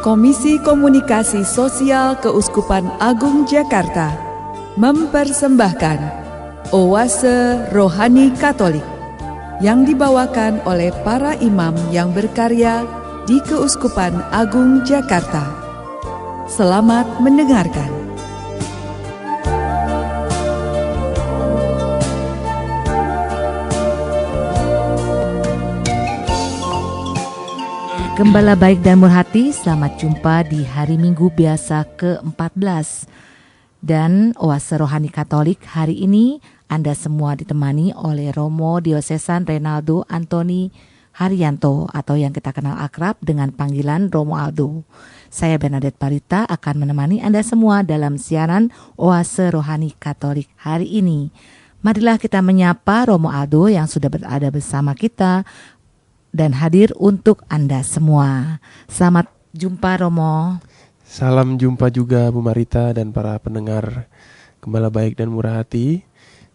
Komisi Komunikasi Sosial Keuskupan Agung Jakarta mempersembahkan Oase Rohani Katolik yang dibawakan oleh para imam yang berkarya di Keuskupan Agung Jakarta. Selamat mendengarkan. Gembala baik dan murhati, selamat jumpa di hari Minggu biasa ke-14. Dan Oase Rohani Katolik hari ini Anda semua ditemani oleh Romo Diosesan Renaldo Antoni Haryanto atau yang kita kenal akrab dengan panggilan Romo Aldo. Saya Bernadette Parita akan menemani Anda semua dalam siaran Oase Rohani Katolik hari ini. Marilah kita menyapa Romo Aldo yang sudah berada bersama kita dan hadir untuk Anda semua. Selamat jumpa Romo. Salam jumpa juga Bu Marita dan para pendengar Gembala Baik dan Murah Hati.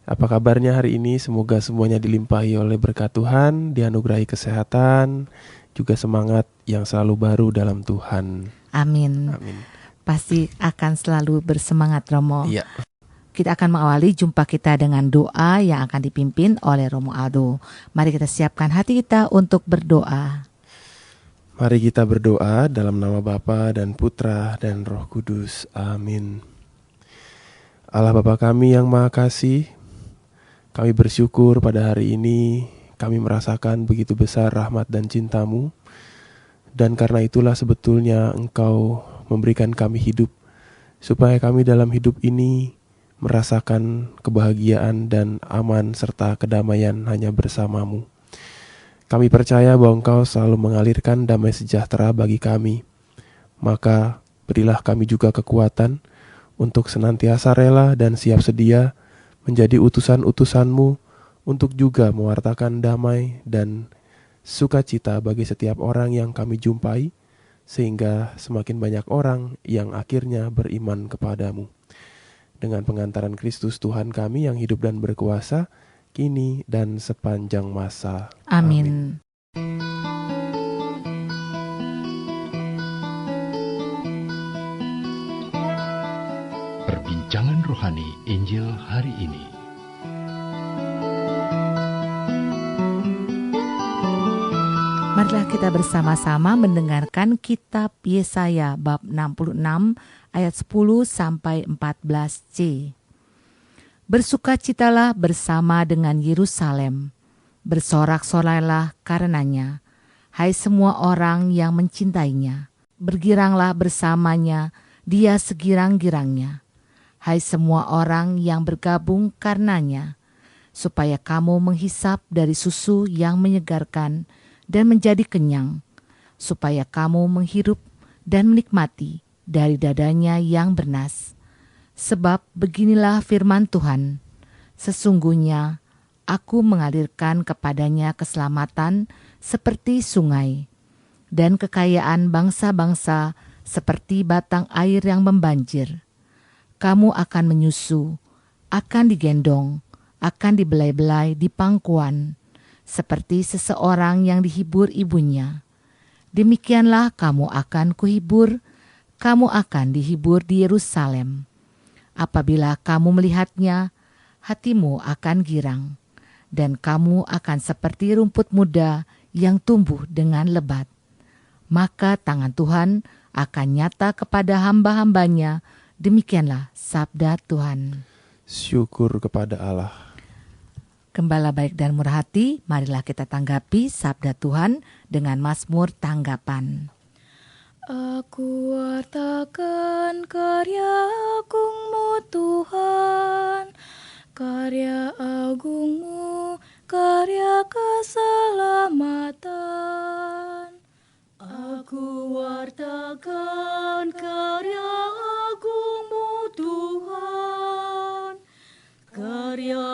Apa kabarnya hari ini? Semoga semuanya dilimpahi oleh berkat Tuhan, dianugerahi kesehatan, juga semangat yang selalu baru dalam Tuhan. Amin. Amin. Pasti akan selalu bersemangat Romo. Iya. Kita akan mengawali jumpa kita dengan doa yang akan dipimpin oleh Romo Aldo. Mari kita siapkan hati kita untuk berdoa. Mari kita berdoa dalam nama Bapa dan Putra dan Roh Kudus. Amin. Allah Bapa kami yang Maha Kasih, kami bersyukur pada hari ini kami merasakan begitu besar rahmat dan cinta-Mu. Dan karena itulah sebetulnya Engkau memberikan kami hidup, supaya kami dalam hidup ini merasakan kebahagiaan dan aman serta kedamaian hanya bersama-Mu. Kami percaya bahwa Engkau selalu mengalirkan damai sejahtera bagi kami. Maka berilah kami juga kekuatan untuk senantiasa rela dan siap sedia menjadi utusan-utusan-Mu untuk juga mewartakan damai dan sukacita bagi setiap orang yang kami jumpai, sehingga semakin banyak orang yang akhirnya beriman kepadamu. Dengan pengantaran Kristus Tuhan kami yang hidup dan berkuasa, kini dan sepanjang masa. Amin. Perbincangan Rohani Injil hari ini. Marilah kita bersama-sama mendengarkan kitab Yesaya bab 66 ayat 10 sampai 14c. Bersukacitalah bersama dengan Yerusalem, bersorak-sorailah karenanya, hai semua orang yang mencintainya. Bergiranglah bersamanya, dia segirang-girangnya, hai semua orang yang bergabung karenanya, supaya kamu menghisap dari susu yang menyegarkan dan menjadi kenyang, supaya kamu menghirup dan menikmati dari dadanya yang bernas. Sebab beginilah firman Tuhan, sesungguhnya aku mengalirkan kepadanya keselamatan seperti sungai, dan kekayaan bangsa-bangsa seperti batang air yang membanjir. Kamu akan menyusu, akan digendong, akan dibelai-belai di pangkuan, seperti seseorang yang dihibur ibunya. Demikianlah kamu akan kuhibur, kamu akan dihibur di Yerusalem. Apabila kamu melihatnya, hatimu akan girang, dan kamu akan seperti rumput muda yang tumbuh dengan lebat. Maka tangan Tuhan akan nyata kepada hamba-hambanya, demikianlah sabda Tuhan. Syukur kepada Allah. Gembala baik dan murah hati, marilah kita tanggapi sabda Tuhan dengan Mazmur tanggapan. Aku wartakan karya agungmu Tuhan, karya agungmu, karya keselamatan. Aku wartakan karya agungmu Tuhan, karya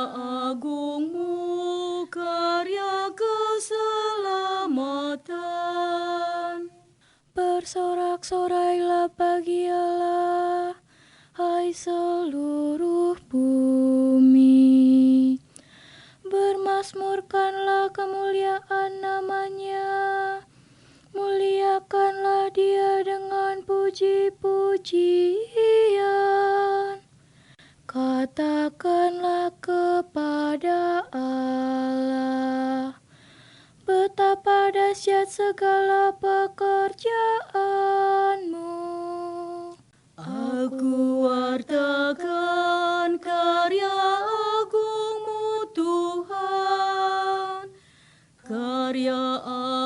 agungmu, karya keselamatan. Bersorak-sorailah bagi Allah, hai seluruh bumi. Bermazmurkanlah kemuliaan namanya, muliakanlah dia dengan pujian. Katakanlah kepada Allah, betapa dahsyat segala pekerjaanmu. Aku wartakan karya agungmu Tuhan, karya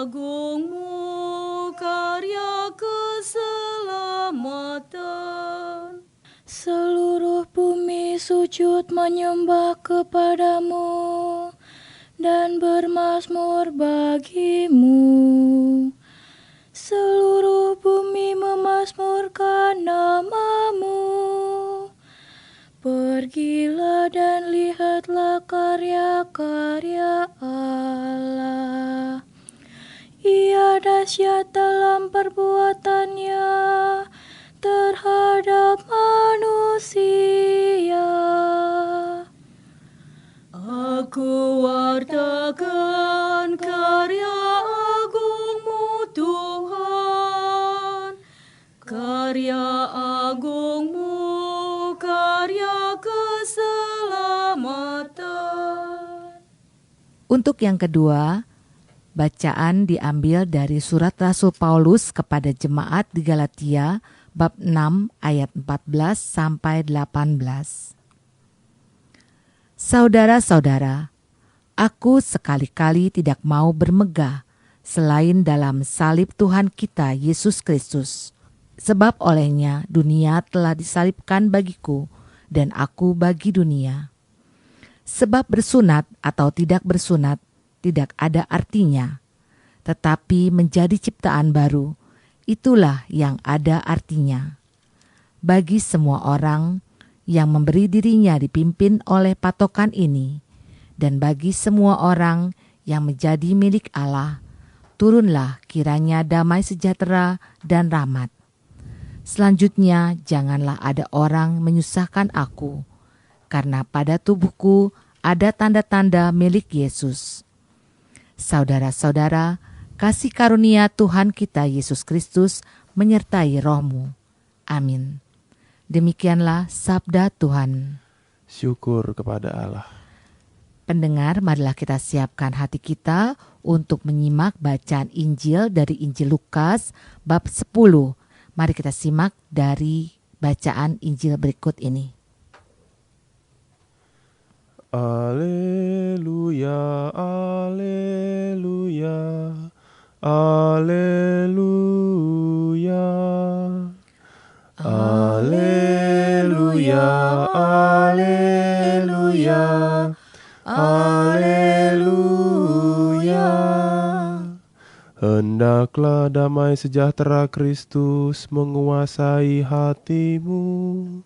agungmu, karya keselamatan. Seluruh bumi sujud menyembah kepadamu dan bermazmur bagimu. Seluruh bumi memazmurkan namamu. Pergilah dan lihatlah karya-karya Allah. Ia dahsyat dalam perbuatannya terhadap manusia. Aku wartakan karya agungmu Tuhan, karya agungmu, karya keselamatan. Untuk yang kedua, bacaan diambil dari surat Rasul Paulus kepada jemaat di Galatia bab 6 ayat 14 sampai 18. Saudara-saudara, aku sekali-kali tidak mau bermegah selain dalam salib Tuhan kita Yesus Kristus. Sebab olehnya dunia telah disalibkan bagiku dan aku bagi dunia. Sebab bersunat atau tidak bersunat tidak ada artinya, tetapi menjadi ciptaan baru, itulah yang ada artinya. Bagi semua orang yang memberi dirinya dipimpin oleh patokan ini, dan bagi semua orang yang menjadi milik Allah, turunlah kiranya damai sejahtera dan rahmat. Selanjutnya, janganlah ada orang menyusahkan aku, karena pada tubuhku ada tanda-tanda milik Yesus. Saudara-saudara, kasih karunia Tuhan kita Yesus Kristus menyertai rohmu. Amin. Demikianlah sabda Tuhan. Syukur kepada Allah. Pendengar, marilah kita siapkan hati kita untuk menyimak bacaan Injil dari Injil Lukas bab 10. Mari kita simak dari bacaan Injil berikut ini. Alleluia, alleluia, alleluia. Alleluia, alleluia, alleluia. Hendaklah damai sejahtera Kristus menguasai hatimu,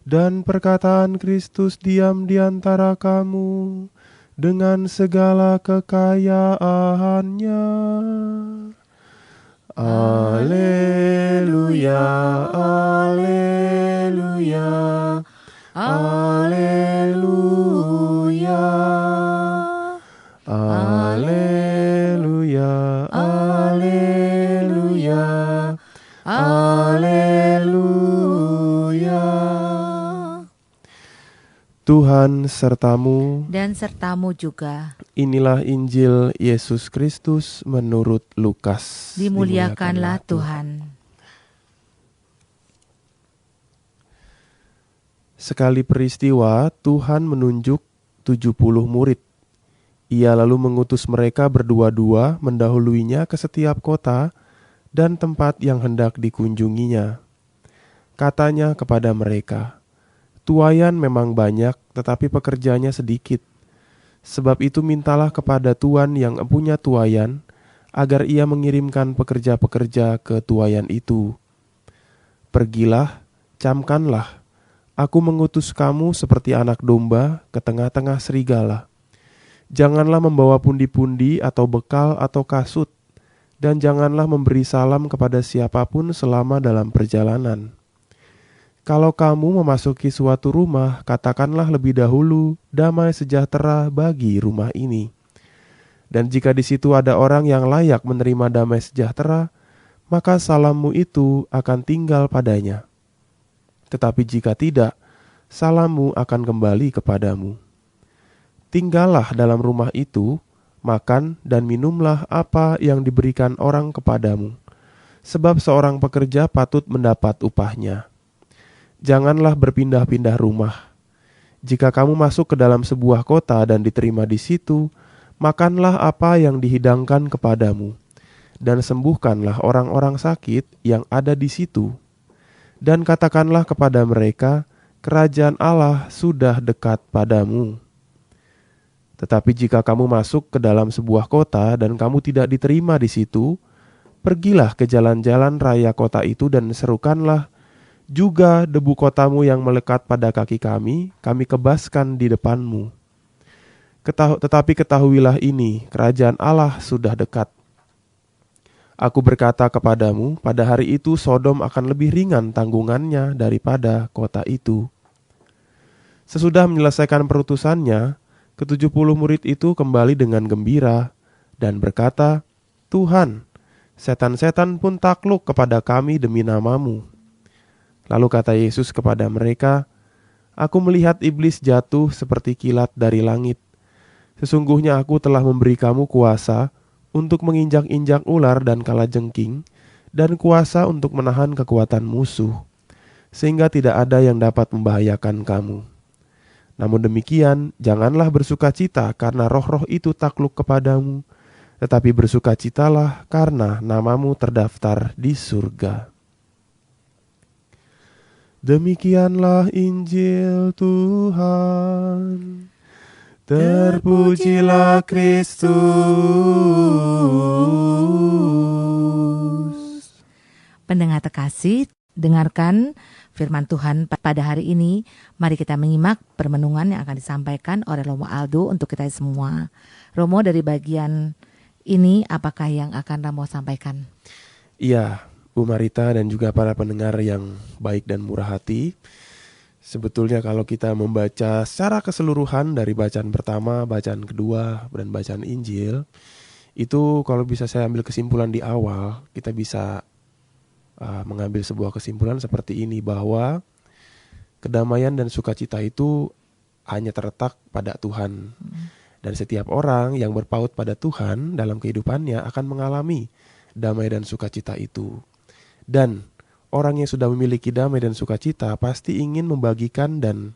dan perkataan Kristus diam di antara kamu dengan segala kekayaannya. Alleluia, alleluia, alleluia, alleluia, alleluia, alleluia. Tuhan sertamu Dan sertamu juga. Inilah Injil Yesus Kristus menurut Lukas. Dimuliakanlah Tuhan. Sekali peristiwa, Tuhan menunjuk 70 murid. Ia lalu mengutus mereka berdua-dua mendahuluinya ke setiap kota dan tempat yang hendak dikunjunginya. Katanya kepada mereka, "Tuaian memang banyak, tetapi pekerjanya sedikit. Sebab itu mintalah kepada tuan yang punya tuaian, agar ia mengirimkan pekerja-pekerja ke tuaian itu. Pergilah, camkanlah. Aku mengutus kamu seperti anak domba ke tengah-tengah serigala. Janganlah membawa pundi-pundi atau bekal atau kasut, dan janganlah memberi salam kepada siapapun selama dalam perjalanan. Kalau kamu memasuki suatu rumah, katakanlah lebih dahulu, damai sejahtera bagi rumah ini. Dan jika di situ ada orang yang layak menerima damai sejahtera, maka salammu itu akan tinggal padanya. Tetapi jika tidak, salammu akan kembali kepadamu. Tinggallah dalam rumah itu, makan dan minumlah apa yang diberikan orang kepadamu, sebab seorang pekerja patut mendapat upahnya. Janganlah berpindah-pindah rumah. Jika kamu masuk ke dalam sebuah kota dan diterima di situ, makanlah apa yang dihidangkan kepadamu, dan sembuhkanlah orang-orang sakit yang ada di situ. Dan katakanlah kepada mereka, kerajaan Allah sudah dekat padamu. Tetapi jika kamu masuk ke dalam sebuah kota dan kamu tidak diterima di situ, pergilah ke jalan-jalan raya kota itu dan serukanlah, juga debu kotamu yang melekat pada kaki kami kebaskan di depanmu. Tetapi ketahuilah ini, kerajaan Allah sudah dekat. Aku berkata kepadamu, pada hari itu Sodom akan lebih ringan tanggungannya daripada kota itu. Sesudah menyelesaikan perutusannya, ke-70 murid itu kembali dengan gembira dan berkata, Tuhan, setan-setan pun takluk kepada kami demi nama-Mu. Lalu kata Yesus kepada mereka, Aku melihat iblis jatuh seperti kilat dari langit. Sesungguhnya aku telah memberi kamu kuasa untuk menginjak-injak ular dan kalajengking, dan kuasa untuk menahan kekuatan musuh, sehingga tidak ada yang dapat membahayakan kamu. Namun demikian, janganlah bersukacita karena roh-roh itu takluk kepadamu, tetapi bersukacitalah karena namamu terdaftar di surga. Demikianlah Injil Tuhan. Terpujilah Kristus. Pendengar terkasih, dengarkan firman Tuhan pada hari ini. Mari kita menyimak permenungan yang akan disampaikan oleh Romo Aldo untuk kita semua. Romo, dari bagian ini apakah yang akan Romo sampaikan? Iya, Bu Marita dan juga para pendengar yang baik dan murah hati. Sebetulnya kalau kita membaca secara keseluruhan dari bacaan pertama, bacaan kedua, dan bacaan Injil, itu kalau bisa saya ambil kesimpulan di awal, kita bisa mengambil sebuah kesimpulan seperti ini, bahwa kedamaian dan sukacita itu hanya terletak pada Tuhan. Dan setiap orang yang berpaut pada Tuhan dalam kehidupannya akan mengalami damai dan sukacita itu. Dan orang yang sudah memiliki damai dan sukacita pasti ingin membagikan dan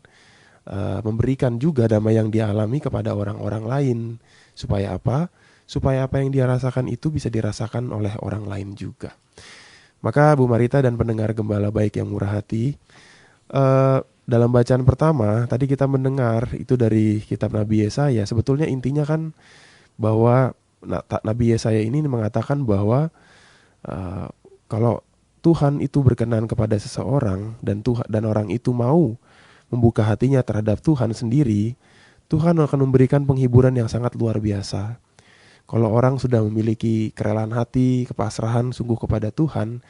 memberikan juga damai yang dia alami kepada orang-orang lain. Supaya apa? Supaya apa yang dia rasakan itu bisa dirasakan oleh orang lain juga. Maka Bu Marita dan pendengar Gembala Baik yang murah hati, dalam bacaan pertama tadi kita mendengar itu dari kitab Nabi Yesaya. Sebetulnya intinya kan bahwa Nabi Yesaya ini mengatakan bahwa kalau Tuhan itu berkenan kepada seseorang dan orang itu mau membuka hatinya terhadap Tuhan sendiri, Tuhan akan memberikan penghiburan yang sangat luar biasa. Kalau orang sudah memiliki kerelaan hati, kepasrahan sungguh kepada Tuhan,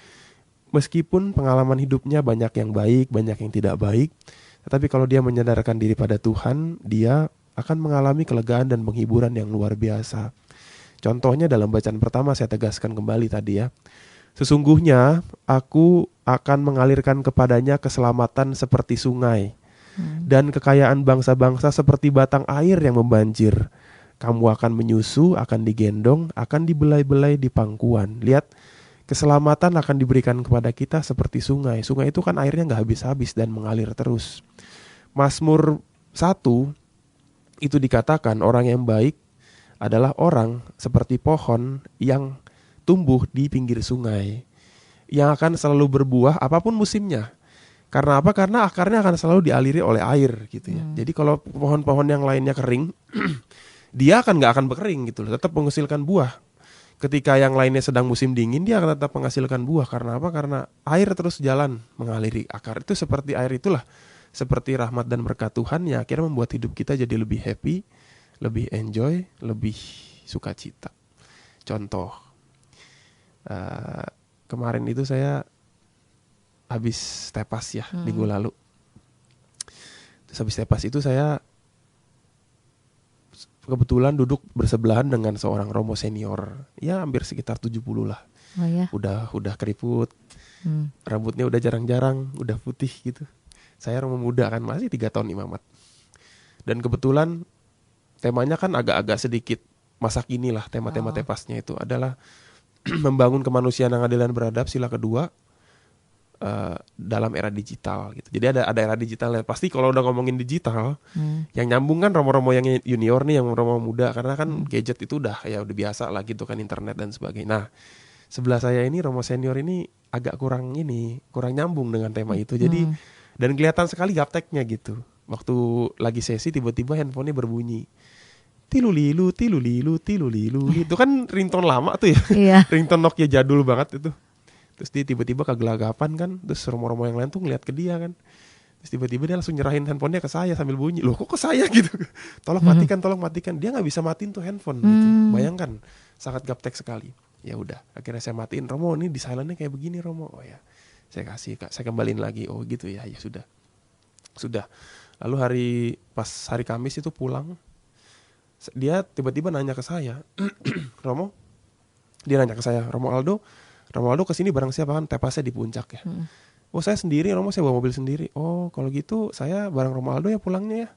meskipun pengalaman hidupnya banyak yang baik, banyak yang tidak baik, tetapi kalau dia menyadarkan diri pada Tuhan, dia akan mengalami kelegaan dan penghiburan yang luar biasa. Contohnya dalam bacaan pertama saya tegaskan kembali tadi ya. Sesungguhnya aku akan mengalirkan kepadanya keselamatan seperti sungai, dan kekayaan bangsa-bangsa seperti batang air yang membanjir. Kamu akan menyusu, akan digendong, akan dibelai-belai di pangkuan. Lihat, keselamatan akan diberikan kepada kita seperti sungai. Sungai itu kan airnya gak habis-habis dan mengalir terus. Mazmur 1 itu dikatakan orang yang baik adalah orang seperti pohon yang tumbuh di pinggir sungai, yang akan selalu berbuah apapun musimnya. Karena apa? Karena akarnya akan selalu dialiri oleh air gitu ya. Jadi kalau pohon-pohon yang lainnya kering, dia nggak akan berkering gitu loh, tetap menghasilkan buah. Ketika yang lainnya sedang musim dingin, dia akan tetap menghasilkan buah. Karena apa? Karena air terus jalan mengaliri akar. Itu seperti air itulah, seperti rahmat dan berkat Tuhan yang akhirnya membuat hidup kita jadi lebih happy, lebih enjoy, lebih sukacita. Contoh, kemarin itu saya habis tepas ya, minggu lalu. Terus habis tepas itu saya kebetulan duduk bersebelahan dengan seorang romo senior, ya hampir sekitar 70 lah. Oh ya. Udah keriput, rambutnya udah jarang-jarang, udah putih gitu. Saya Romo muda kan, masih 3 tahun imamat. Dan kebetulan temanya kan agak-agak sedikit masa kini lah. Tema-tema tepasnya itu adalah membangun kemanusiaan yang adil dan beradab, sila kedua dalam era digital gitu. Jadi ada era digitalnya. Pasti kalau udah ngomongin digital, yang nyambung kan romo-romo yang junior nih, yang romo muda, karena kan gadget itu udah biasa lah gitu kan, internet dan sebagainya. Nah, sebelah saya ini romo senior ini agak kurang nyambung dengan tema itu. Jadi dan kelihatan sekali gapteknya gitu. Waktu lagi sesi tiba-tiba handphonenya berbunyi. Tilulilu, tilulilu, tilulilu. Itu kan ringtone lama tuh ya. Iya. Ringtone Nokia jadul banget itu. Terus dia tiba-tiba kegelagapan kan. Terus romo-romo yang lain tuh ngeliat ke dia kan. Terus tiba-tiba dia langsung nyerahin handphonenya ke saya sambil bunyi. Loh kok ke saya gitu. Tolong matikan. Dia gak bisa matiin tuh handphone gitu. Bayangkan, sangat gaptek sekali. Ya udah, akhirnya saya matiin. Romo, ini di silentnya kayak begini Romo. Oh ya, saya kasih Kak, saya kembaliin lagi. Oh gitu ya, ya sudah. Lalu pas hari Kamis itu pulang, dia tiba-tiba nanya ke saya, Romo, dia nanya ke saya, Romo Aldo kesini bareng siapa kan? Tepasnya di Puncak ya. Oh saya sendiri Romo, saya bawa mobil sendiri. Oh kalau gitu saya bareng Romo Aldo ya pulangnya ya.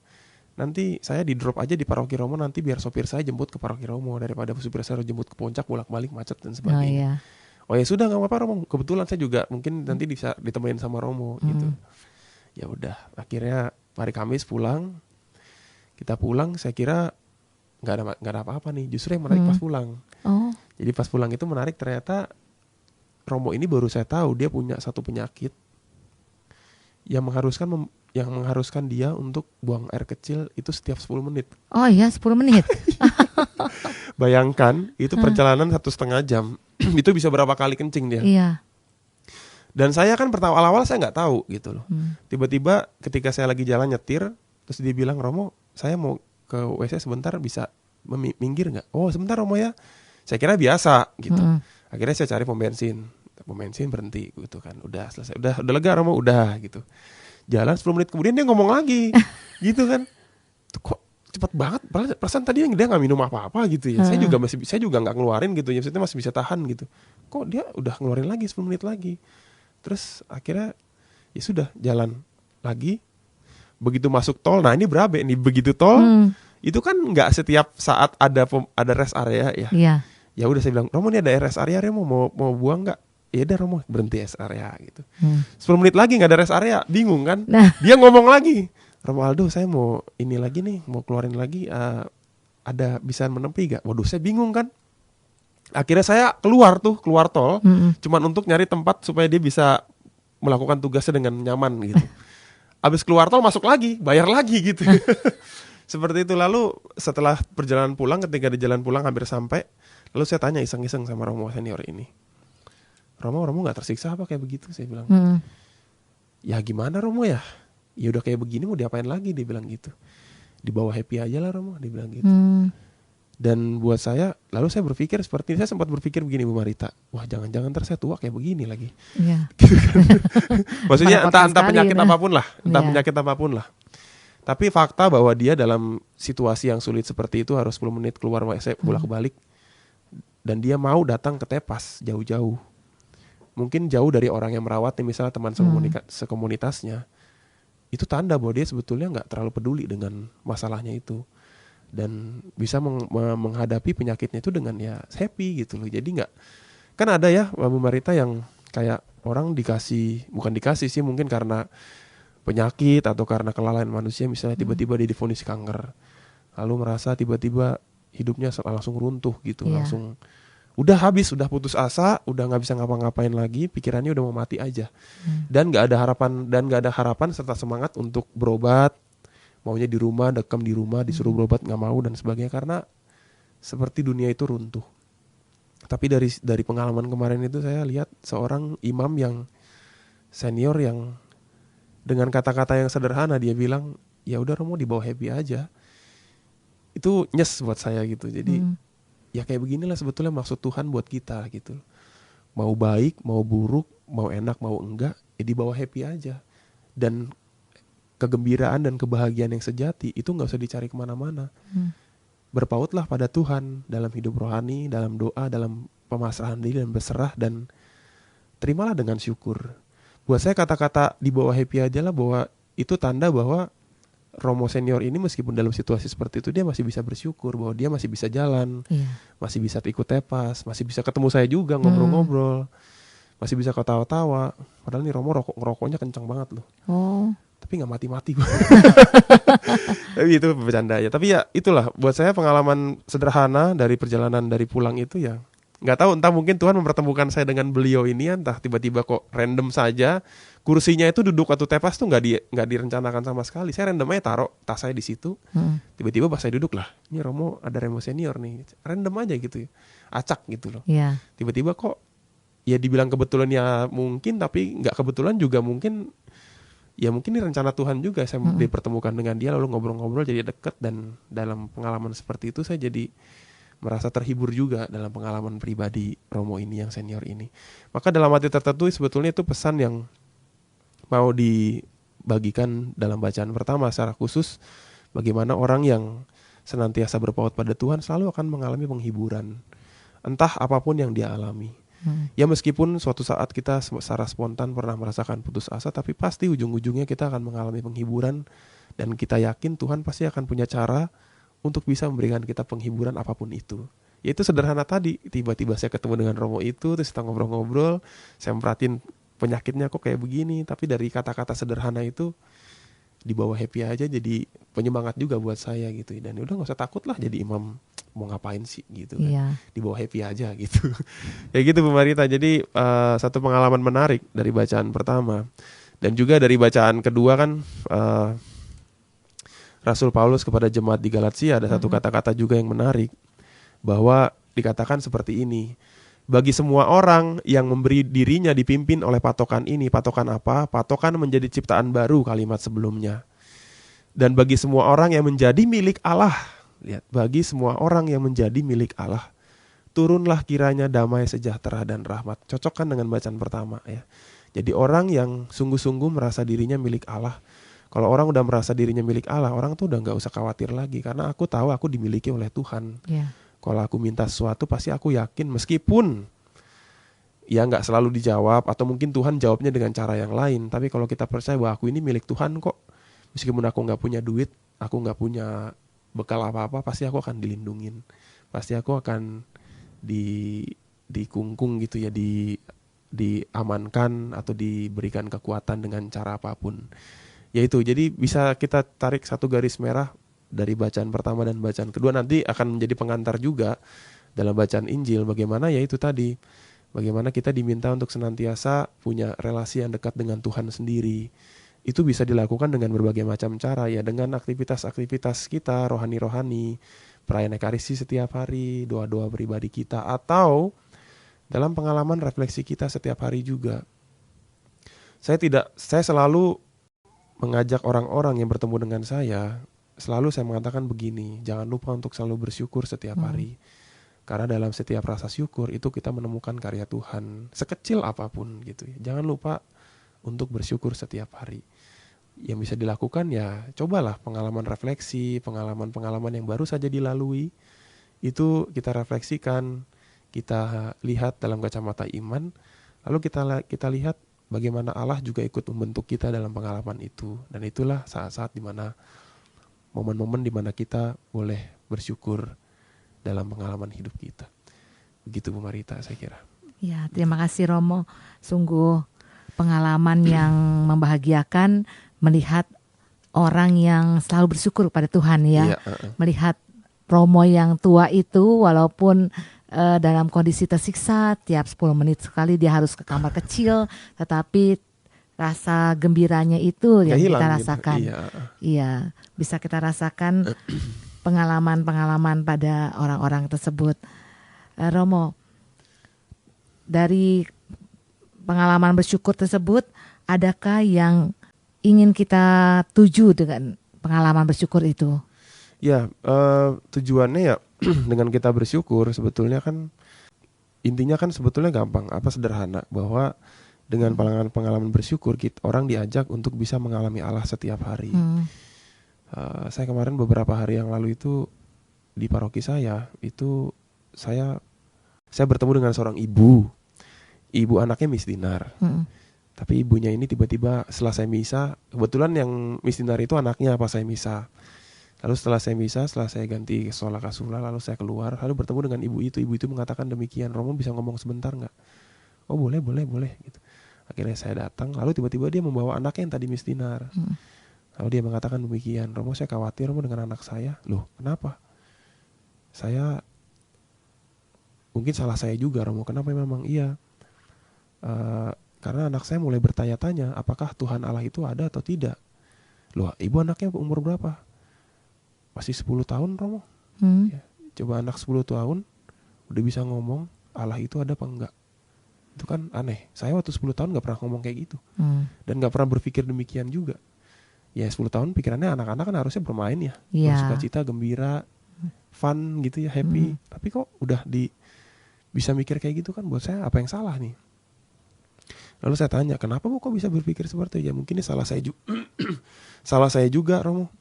Nanti saya di drop aja di Paroki Romo, nanti biar sopir saya jemput ke Paroki Romo daripada sopir saya jemput ke Puncak bolak-balik macet dan sebagainya. Oh ya sudah, nggak apa-apa Romo. Kebetulan saya juga mungkin nanti bisa ditemenin sama Romo gitu. Ya udah, akhirnya hari Kamis pulang. Kita pulang, saya kira nggak ada apa-apa nih. Justru yang menarik pas pulang. Oh. Jadi pas pulang itu menarik, ternyata Romo ini baru saya tahu dia punya satu penyakit yang mengharuskan dia untuk buang air kecil itu setiap 10 menit. Oh iya, 10 menit. Bayangkan, itu perjalanan 1,5 jam. Itu bisa berapa kali kencing dia. Iya. Dan saya kan pertama awal-awal saya nggak tahu gitu loh. Tiba-tiba ketika saya lagi jalan nyetir, terus dia bilang, Romo, saya mau ke WC sebentar, bisa minggir nggak? Oh sebentar Romo ya. Saya kira biasa gitu. Akhirnya saya cari pom bensin berhenti gitu kan. Udah selesai, udah lega Romo, udah gitu. Jalan 10 menit kemudian dia ngomong lagi gitu kan. Tuh, kok cepat banget, perasaan tadi dia gak minum apa-apa gitu ya. Saya juga gak ngeluarin gitu ya, maksudnya masih bisa tahan gitu. Kok dia udah ngeluarin lagi 10 menit lagi. Terus akhirnya ya sudah, jalan lagi. Begitu masuk tol, nah ini berabe nih, begitu tol itu kan gak setiap saat ada rest area ya. Iya. Ya udah saya bilang, Romo ini ada rest area mau buang gak? Ya udah Romo, berhenti rest area gitu. 10 menit lagi gak ada rest area, bingung kan? Nah. Dia ngomong lagi, Romo Aldo saya mau ini lagi nih, mau keluarin lagi, ada bisa menepi gak? Waduh saya bingung kan. Akhirnya saya keluar tol, cuman untuk nyari tempat supaya dia bisa melakukan tugasnya dengan nyaman gitu. Abis keluar tol masuk lagi, bayar lagi gitu. Seperti itu. Lalu setelah perjalanan pulang, ketika di jalan pulang hampir sampai, lalu saya tanya iseng-iseng sama Romo senior ini, Romo gak tersiksa apa kayak begitu? Saya bilang, ya gimana Romo ya? Ya udah kayak begini mau diapain lagi? Dia bilang gitu. Dibawa happy aja lah Romo, dia bilang gitu. Dan buat saya, lalu saya berpikir seperti ini, saya sempat berpikir begini Bu Marita, wah jangan-jangan ntar saya tua kayak begini lagi. Iya. Gitu kan. Maksudnya entah penyakit apapun lah, penyakit apapun lah. Tapi fakta bahwa dia dalam situasi yang sulit seperti itu harus 10 menit keluar WC bolak-balik, dan dia mau datang ke Tepas jauh-jauh. Mungkin jauh dari orang yang merawat nih, misalnya teman sekomunitasnya. Itu tanda bahwa dia sebetulnya gak terlalu peduli dengan masalahnya itu. Dan bisa menghadapi penyakitnya itu dengan ya happy gitu loh. Jadi gak, kan ada ya Bu Marita yang kayak orang bukan dikasih sih, mungkin karena penyakit atau karena kelalaian manusia, misalnya tiba-tiba dia divonis kanker. Lalu merasa tiba-tiba hidupnya langsung runtuh gitu, langsung udah habis, udah putus asa, udah nggak bisa ngapa-ngapain lagi, pikirannya udah mau mati aja, dan nggak ada harapan serta semangat untuk berobat, maunya di rumah, dekam di rumah, disuruh berobat nggak mau dan sebagainya, karena seperti dunia itu runtuh. Tapi dari pengalaman kemarin itu saya lihat seorang imam yang senior yang dengan kata-kata yang sederhana dia bilang, ya udah Romo dibawa happy aja. Itu nyes buat saya gitu. Jadi ya kayak beginilah sebetulnya maksud Tuhan buat kita gitu. Mau baik, mau buruk, mau enak, mau enggak, ya dibawa happy aja. Dan kegembiraan dan kebahagiaan yang sejati itu gak usah dicari kemana-mana. Berpautlah pada Tuhan dalam hidup rohani, dalam doa, dalam pemasrahan diri dan berserah, dan terimalah dengan syukur. Buat saya kata-kata dibawa happy aja lah, bahwa itu tanda bahwa Romo senior ini meskipun dalam situasi seperti itu dia masih bisa bersyukur bahwa dia masih bisa jalan, masih bisa ikut tepas, masih bisa ketemu saya juga ngobrol-ngobrol, masih bisa ketawa-tawa. Padahal nih Romo ngerokoknya kencang banget loh. Tapi nggak mati-mati. Tapi itu bercanda ya. Tapi ya itulah buat saya pengalaman sederhana dari perjalanan dari pulang itu ya. Nggak tahu, entah mungkin Tuhan mempertemukan saya dengan beliau ini, entah tiba-tiba kok random saja. Kursinya itu duduk atau tepas tuh nggak direncanakan sama sekali. Saya random aja taruh tas saya di situ. Tiba-tiba pas saya duduk lah, ini Romo ada Romo senior nih. Random aja gitu ya. Acak gitu loh. Tiba-tiba kok ya dibilang kebetulan ya mungkin, tapi nggak kebetulan juga mungkin. Ya mungkin ini rencana Tuhan juga. Saya dipertemukan dengan dia lalu ngobrol-ngobrol jadi dekat, dan dalam pengalaman seperti itu saya jadi merasa terhibur juga dalam pengalaman pribadi Romo ini yang senior ini. Maka dalam hati tertentu sebetulnya itu pesan yang mau dibagikan dalam bacaan pertama secara khusus, bagaimana orang yang senantiasa berpaut pada Tuhan selalu akan mengalami penghiburan, entah apapun yang dia alami. Ya meskipun suatu saat kita secara spontan pernah merasakan putus asa, tapi pasti ujung-ujungnya kita akan mengalami penghiburan, dan kita yakin Tuhan pasti akan punya cara untuk bisa memberikan kita penghiburan apapun itu. Yaitu sederhana tadi, tiba-tiba saya ketemu dengan Romo itu, terus kita ngobrol-ngobrol, saya merhatiin penyakitnya kok kayak begini, tapi dari kata-kata sederhana itu dibawa happy aja, jadi penyemangat juga buat saya gitu. Dan udah gak usah takut lah jadi imam, mau ngapain sih gitu kan. Dibawa happy aja gitu. Ya gitu Bu Marita. Jadi satu pengalaman menarik dari bacaan pertama, dan juga dari bacaan kedua kan Rasul Paulus kepada jemaat di Galatia ada satu kata-kata juga yang menarik, bahwa dikatakan seperti ini: bagi semua orang yang memberi dirinya dipimpin oleh patokan ini. Patokan apa? Patokan menjadi ciptaan baru, kalimat sebelumnya. Dan bagi semua orang yang menjadi milik Allah, lihat, bagi semua orang yang menjadi milik Allah, turunlah kiranya damai, sejahtera, dan rahmat. Cocok kan dengan bacaan pertama ya. Jadi orang yang sungguh-sungguh merasa dirinya milik Allah. Kalau orang udah merasa dirinya milik Allah, orang tuh udah gak usah khawatir lagi, karena aku tahu aku dimiliki oleh Tuhan. Kalau aku minta sesuatu pasti aku yakin, meskipun ya gak selalu dijawab, atau mungkin Tuhan jawabnya dengan cara yang lain. Tapi kalau kita percaya bahwa aku ini milik Tuhan kok, meskipun aku gak punya duit, aku gak punya bekal apa-apa, pasti aku akan dilindungin. Pasti aku akan dikungkung gitu ya, diamankan atau diberikan kekuatan dengan cara apapun. Yaitu, jadi bisa kita tarik satu garis merah dari bacaan pertama dan bacaan kedua, nanti akan menjadi pengantar juga dalam bacaan Injil. Bagaimana ya itu tadi, bagaimana kita diminta untuk senantiasa punya relasi yang dekat dengan Tuhan sendiri. Itu bisa dilakukan dengan berbagai macam cara ya, dengan aktivitas-aktivitas kita rohani-rohani, perayaan Ekaristi setiap hari, doa-doa pribadi kita, atau dalam pengalaman refleksi kita setiap hari juga. Saya selalu mengajak orang-orang yang bertemu dengan saya, selalu saya mengatakan begini: jangan lupa untuk selalu bersyukur setiap hari. Karena dalam setiap rasa syukur itu kita menemukan karya Tuhan, sekecil apapun gitu ya. Jangan lupa untuk bersyukur setiap hari. Yang bisa dilakukan ya, cobalah pengalaman refleksi, pengalaman-pengalaman yang baru saja dilalui, itu kita refleksikan, kita lihat dalam kacamata iman, lalu kita lihat bagaimana Allah juga ikut membentuk kita dalam pengalaman itu. Dan itulah saat-saat dimana, momen-momen dimana kita boleh bersyukur dalam pengalaman hidup kita. Begitu Bu Marita, saya kira. Ya, terima kasih Romo. Sungguh pengalaman yang membahagiakan melihat orang yang selalu bersyukur pada Tuhan ya. Melihat Romo yang tua itu walaupun dalam kondisi tersiksa, tiap 10 menit sekali dia harus ke kamar kecil, tetapi rasa gembiranya itu yang kita rasakan. Gitu. Iya, bisa kita rasakan pengalaman-pengalaman pada orang-orang tersebut. Romo, dari pengalaman bersyukur tersebut, adakah yang ingin kita tuju dengan pengalaman bersyukur itu? Ya, tujuannya ya dengan kita bersyukur sebetulnya kan intinya kan sebetulnya gampang, sederhana, bahwa dengan pengalaman bersyukur orang diajak untuk bisa mengalami Allah setiap hari. Saya kemarin beberapa hari yang lalu itu di paroki saya itu saya bertemu dengan seorang ibu anaknya misdinar. Tapi ibunya ini tiba-tiba selesai misa, kebetulan yang missioner itu anaknya pas saya misa. Lalu setelah saya misa, setelah saya ganti sholat kasula, lalu saya keluar, lalu bertemu dengan ibu itu mengatakan demikian, Romo bisa ngomong sebentar nggak? Oh boleh gitu. Akhirnya saya datang, lalu tiba-tiba dia membawa anaknya yang tadi misdinar. Lalu dia mengatakan demikian, Romo saya khawatir Romo dengan anak saya. Loh kenapa? Saya mungkin salah saya juga Romo, kenapa memang iya? Karena anak saya mulai bertanya-tanya apakah Tuhan Allah itu ada atau tidak. Loh ibu anaknya umur berapa? Masih 10 tahun Romo. Ya, coba anak 10 tahun udah bisa ngomong Allah itu ada apa enggak. Itu kan aneh. Saya waktu 10 tahun gak pernah ngomong kayak gitu. Dan gak pernah berpikir demikian juga. Ya 10 tahun pikirannya anak-anak kan harusnya bermain ya. Bersukacita, gembira, fun gitu ya, happy. Tapi kok udah bisa mikir kayak gitu kan, buat saya apa yang salah nih? Lalu saya tanya, kenapa Bu kok bisa berpikir seperti itu? Ya mungkin ini salah saya juga Romo.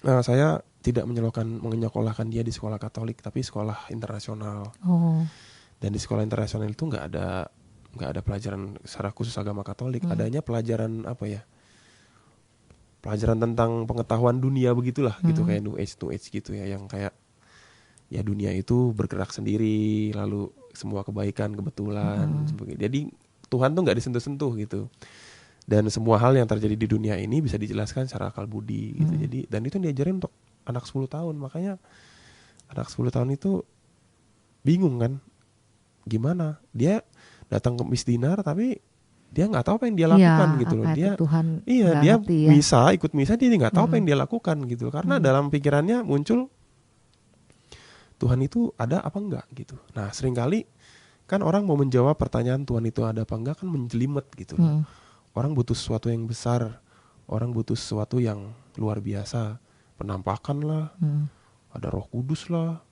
Nah, saya tidak menyekolahkan dia di sekolah Katolik, tapi sekolah internasional. Dan di sekolah internasional itu nggak ada pelajaran secara khusus agama Katolik. Adanya pelajaran apa ya? Pelajaran tentang pengetahuan dunia begitulah, gitu kayak New Age gitu ya, yang kayak ya dunia itu bergerak sendiri, lalu semua kebaikan kebetulan. Jadi Tuhan tuh nggak disentuh-sentuh gitu. Dan semua hal yang terjadi di dunia ini bisa dijelaskan secara akal budi gitu. Jadi dan itu diajarin untuk anak 10 tahun. Makanya anak 10 tahun itu bingung kan. Gimana? Dia datang ke misdinar tapi dia nggak tahu apa yang dia lakukan gitu loh. Dia Tuhan dia ngerti, ya? ikut misa dia nggak tahu apa yang dia lakukan gitu. Karena dalam pikirannya muncul Tuhan itu ada apa enggak gitu. Nah, seringkali kan orang mau menjawab pertanyaan Tuhan itu ada apa enggak kan menjelimet gitu loh. Orang butuh sesuatu yang besar, orang butuh sesuatu yang luar biasa, penampakan lah, ada Roh Kudus lah,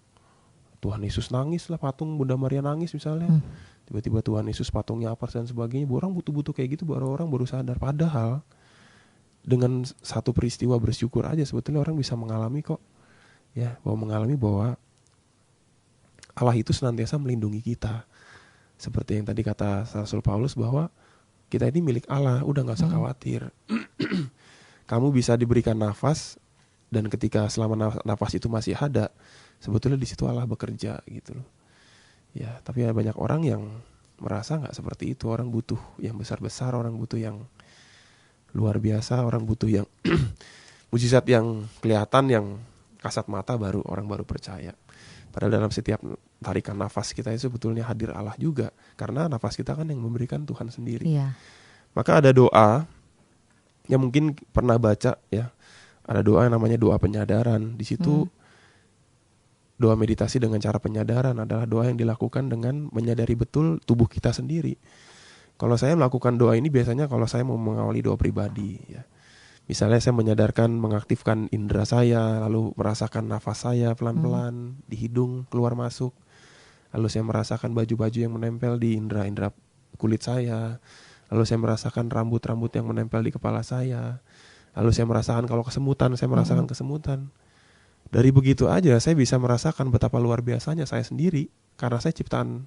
Tuhan Yesus nangis lah, patung Bunda Maria nangis misalnya, tiba-tiba Tuhan Yesus patungnya apa dan sebagainya. Orang butuh kayak gitu baru orang baru sadar. Padahal dengan satu peristiwa bersyukur aja sebetulnya orang bisa mengalami kok, ya, mengalami bahwa Allah itu senantiasa melindungi kita. Seperti yang tadi kata Rasul Paulus bahwa kita ini milik Allah, udah gak usah khawatir. Kamu bisa diberikan nafas, dan ketika selama nafas itu masih ada, sebetulnya di situ Allah bekerja gitu loh. Ya, tapi ada banyak orang yang merasa gak seperti itu. Orang butuh yang besar-besar, orang butuh yang luar biasa, orang butuh yang mujizat yang kelihatan, yang kasat mata orang baru percaya. Padahal dalam setiap tarikan nafas kita itu sebetulnya hadir Allah juga. Karena nafas kita kan yang memberikan Tuhan sendiri. Maka ada doa yang mungkin pernah baca ya. Ada doa yang namanya doa penyadaran. Di situ doa meditasi dengan cara penyadaran adalah doa yang dilakukan dengan menyadari betul tubuh kita sendiri. Kalau saya melakukan doa ini biasanya kalau saya mau mengawali doa pribadi ya. Misalnya saya menyadarkan, mengaktifkan indera saya, lalu merasakan nafas saya pelan-pelan di hidung keluar masuk. Lalu saya merasakan baju-baju yang menempel di indera kulit saya. Lalu saya merasakan rambut-rambut yang menempel di kepala saya. Lalu saya merasakan kalau kesemutan, saya merasakan kesemutan. Dari begitu aja saya bisa merasakan betapa luar biasanya saya sendiri. Karena saya ciptaan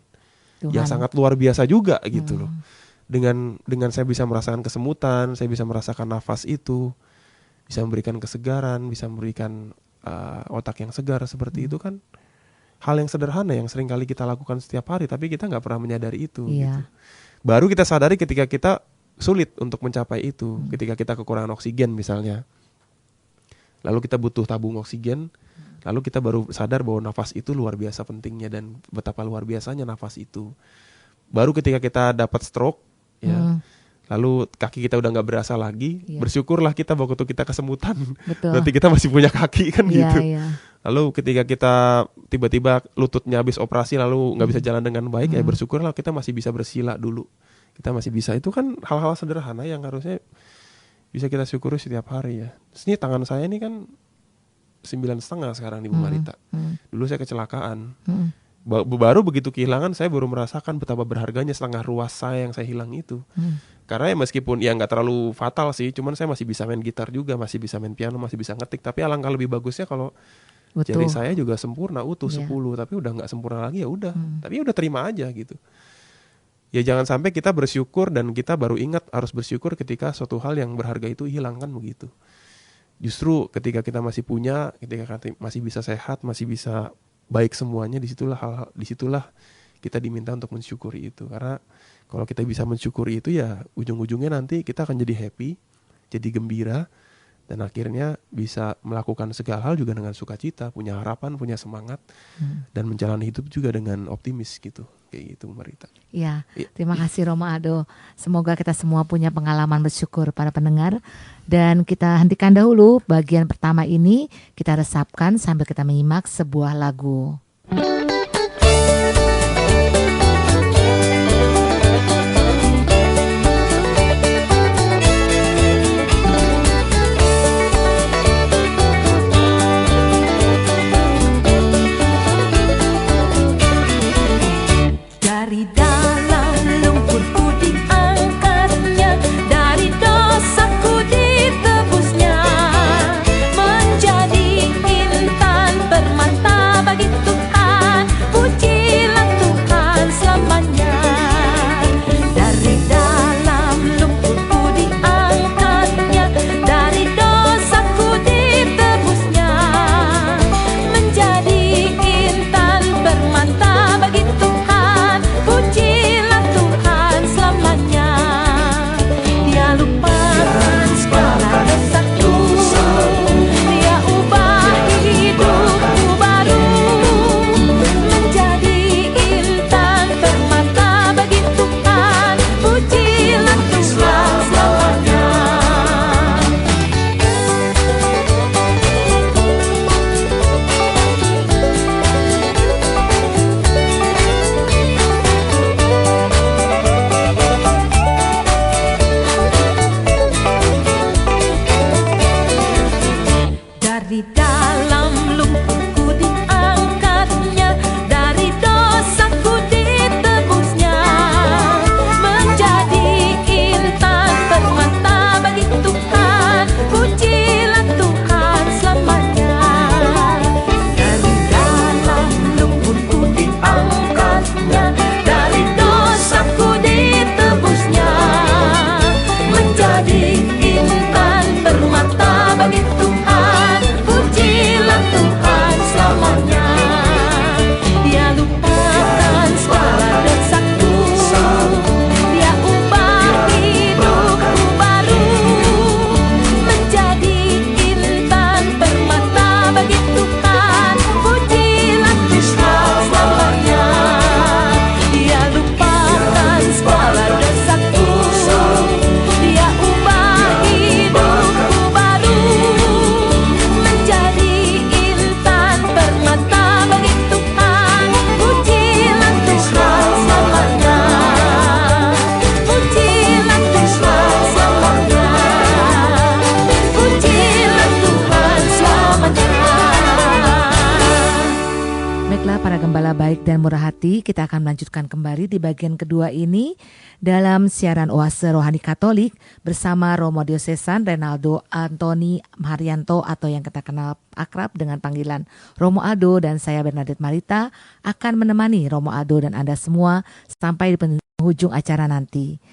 Tuhan yang sangat luar biasa juga gitu loh. Dengan saya bisa merasakan kesemutan, saya bisa merasakan nafas itu, bisa memberikan kesegaran, bisa memberikan otak yang segar seperti itu kan hal yang sederhana yang sering kali kita lakukan setiap hari, tapi kita nggak pernah menyadari itu. Gitu. Baru kita sadari ketika kita sulit untuk mencapai itu, ketika kita kekurangan oksigen misalnya, lalu kita butuh tabung oksigen, lalu kita baru sadar bahwa nafas itu luar biasa pentingnya dan betapa luar biasanya nafas itu. Baru ketika kita dapat stroke, ya, lalu kaki kita udah nggak berasa lagi, bersyukurlah kita bahwa waktu kita kesemutan, berarti kita masih punya kaki kan gitu. Lalu ketika kita tiba-tiba lututnya habis operasi lalu nggak bisa jalan dengan baik, ya bersyukurlah kita masih bisa bersila dulu, kita masih bisa. Itu kan hal-hal sederhana yang harusnya bisa kita syukuri setiap hari ya. Ini tangan saya ini kan 9,5 sekarang di Bu Marita. Dulu saya kecelakaan. Baru begitu kehilangan saya baru merasakan betapa berharganya setengah ruas saya yang saya hilang itu. Karena ya meskipun ya nggak terlalu fatal sih, cuman saya masih bisa main gitar juga, masih bisa main piano, masih bisa ngetik. Tapi alangkah lebih bagusnya kalau jari saya juga sempurna utuh 10, tapi udah nggak sempurna lagi ya udah. Tapi udah terima aja gitu. Ya jangan sampai kita bersyukur dan kita baru ingat harus bersyukur ketika suatu hal yang berharga itu hilang, kan begitu. Justru ketika kita masih punya, ketika kita masih bisa sehat, masih bisa baik semuanya, disitulah kita diminta untuk mensyukuri itu. Karena kalau kita bisa mensyukuri itu, ya ujung-ujungnya nanti kita akan jadi happy, jadi gembira, dan akhirnya bisa melakukan segala hal juga dengan sukacita, punya harapan, punya semangat, dan menjalani hidup juga dengan optimis gitu. Kayak gitu, Marita. Ya, terima kasih Romo Aldo. Semoga kita semua punya pengalaman bersyukur para pendengar. Dan kita hentikan dahulu bagian pertama ini, kita resapkan sambil kita menyimak sebuah lagu. Dari dalam lumpurku diangkatnya, dari dosaku ditebusnya, menjadi intan permata bagi Tuhan. Pujilah Tuhan selamanya. Dari dalam lumpurku diangkatnya, dari dosaku ditebusnya, menjadi intan permata bagi Tuhan. Pujilah Tuhan selamanya. Dia lupakan segala dosaku, Dia ubah hidupku baru, menjadi intan permata bagi Tuhan. Pujilah Tuhan selamanya. Dari dalam lumpurku diangkatnya, dari dosaku ditebusnya, menjadi intan permata bagi Tuhan. Pujilah Tuhan selamanya. Dari dalam lumpurku diangkatnya, dari dosaku ditebusnya, menjadi intan permata bagi Tuhan. Pujilah Tuhan selamanya. Dia lupakan segala dosaku, Dia ubah hidupku baru, menjadi intan permata bagi Tuhan. Pujilah Tuhan selamanya. Dia lupakan segala dosaku, Dia ubah hidupku baru, menjadi intan permata bagi Tuhan. Pujilah Tuhan selamanya. Pujilah Tuhan selamanya. Pujilah Tuhan selamanya. Baiklah para gembala baik dan murah hati, kita akan melanjutkan kembali di bagian kedua ini dalam siaran Oase Rohani Katolik bersama Romo Diosesan Renaldo Antoni Haryanto atau yang kita kenal akrab dengan panggilan Romo Aldo, dan saya Bernadette Marita akan menemani Romo Aldo dan Anda semua sampai di penghujung acara nanti.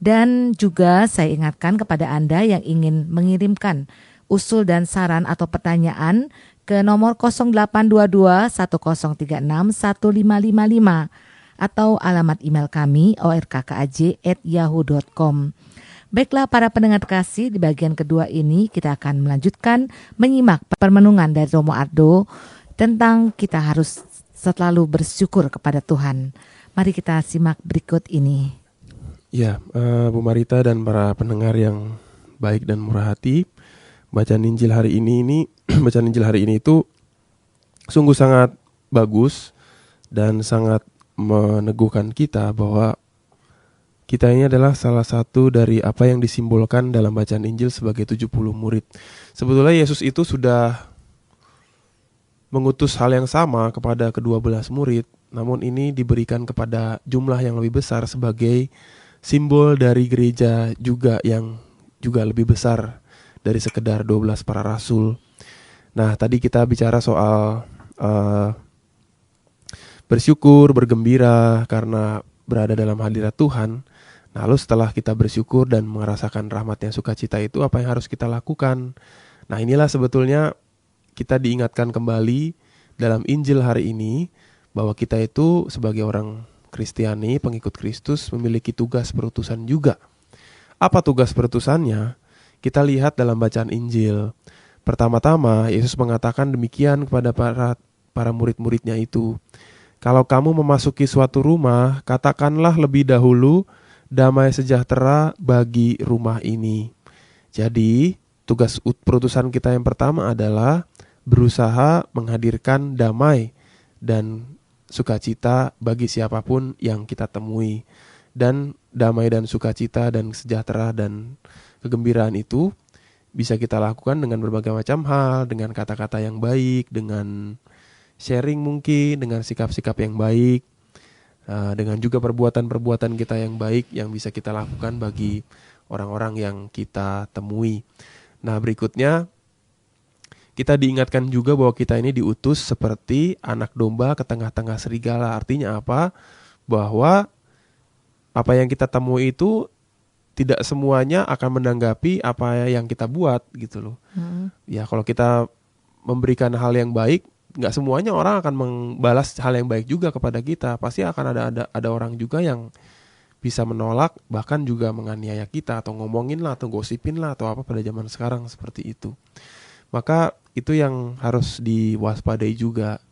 Dan juga saya ingatkan kepada Anda yang ingin mengirimkan usul dan saran atau pertanyaan ke nomor 0822 1036 1555 atau alamat email kami orkkaj@yahoo.com. Baiklah para pendengar kasih, di bagian kedua ini kita akan melanjutkan menyimak permenungan dari Romo Aldo tentang kita harus selalu bersyukur kepada Tuhan. Mari kita simak berikut ini. Ya, Bu Marita dan para pendengar yang baik dan murah hati, bacaan Injil hari ini itu sungguh sangat bagus dan sangat meneguhkan kita bahwa kita ini adalah salah satu dari apa yang disimbolkan dalam bacaan Injil sebagai 70 murid. Sebetulnya Yesus itu sudah mengutus hal yang sama kepada ke-12 murid, namun ini diberikan kepada jumlah yang lebih besar sebagai simbol dari gereja juga yang juga lebih besar dari sekedar 12 para rasul. Nah, tadi kita bicara soal bersyukur, bergembira karena berada dalam hadirat Tuhan. Nah, lalu setelah kita bersyukur dan merasakan rahmat yang sukacita itu, apa yang harus kita lakukan? Nah, inilah sebetulnya kita diingatkan kembali dalam Injil hari ini bahwa kita itu sebagai orang Kristiani, pengikut Kristus, memiliki tugas perutusan juga. Apa tugas perutusannya? Kita lihat dalam bacaan Injil. Pertama-tama, Yesus mengatakan demikian kepada para murid-muridnya itu. Kalau kamu memasuki suatu rumah, katakanlah lebih dahulu, damai sejahtera bagi rumah ini. Jadi, tugas perutusan kita yang pertama adalah berusaha menghadirkan damai dan sukacita bagi siapapun yang kita temui. Dan damai dan sukacita dan sejahtera dan kegembiraan itu bisa kita lakukan dengan berbagai macam hal, dengan kata-kata yang baik, dengan sharing mungkin, dengan sikap-sikap yang baik, dengan juga perbuatan-perbuatan kita yang baik yang bisa kita lakukan bagi orang-orang yang kita temui. Nah, berikutnya kita diingatkan juga bahwa kita ini diutus seperti anak domba ke tengah-tengah serigala. Artinya apa? Bahwa apa yang kita temui itu tidak semuanya akan menanggapi apa yang kita buat gitu loh. Ya, kalau kita memberikan hal yang baik, nggak semuanya orang akan membalas hal yang baik juga kepada kita. Pasti akan ada orang juga yang bisa menolak, bahkan juga menganiaya kita atau ngomongin lah atau gosipin lah atau apa pada zaman sekarang seperti itu. Maka itu yang harus diwaspadai juga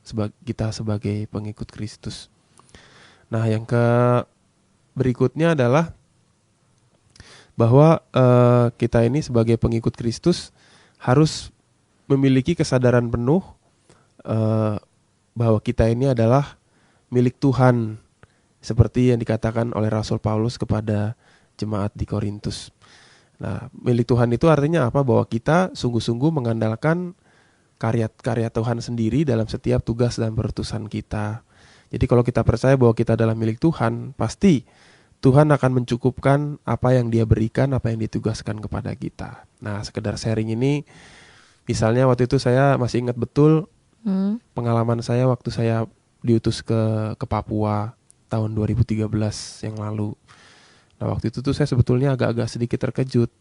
kita sebagai pengikut Kristus. Nah, yang berikutnya adalah bahwa kita ini sebagai pengikut Kristus harus memiliki kesadaran penuh bahwa kita ini adalah milik Tuhan, seperti yang dikatakan oleh Rasul Paulus kepada jemaat di Korintus. Nah, milik Tuhan itu artinya apa? Bahwa kita sungguh-sungguh mengandalkan karya Tuhan sendiri dalam setiap tugas dan perutusan kita. Jadi kalau kita percaya bahwa kita adalah milik Tuhan, pasti Tuhan akan mencukupkan apa yang Dia berikan, apa yang ditugaskan kepada kita. Nah, sekedar sharing ini, misalnya waktu itu saya masih ingat betul pengalaman saya waktu saya diutus ke Papua tahun 2013 yang lalu. Nah, waktu itu tuh saya sebetulnya agak-agak sedikit terkejut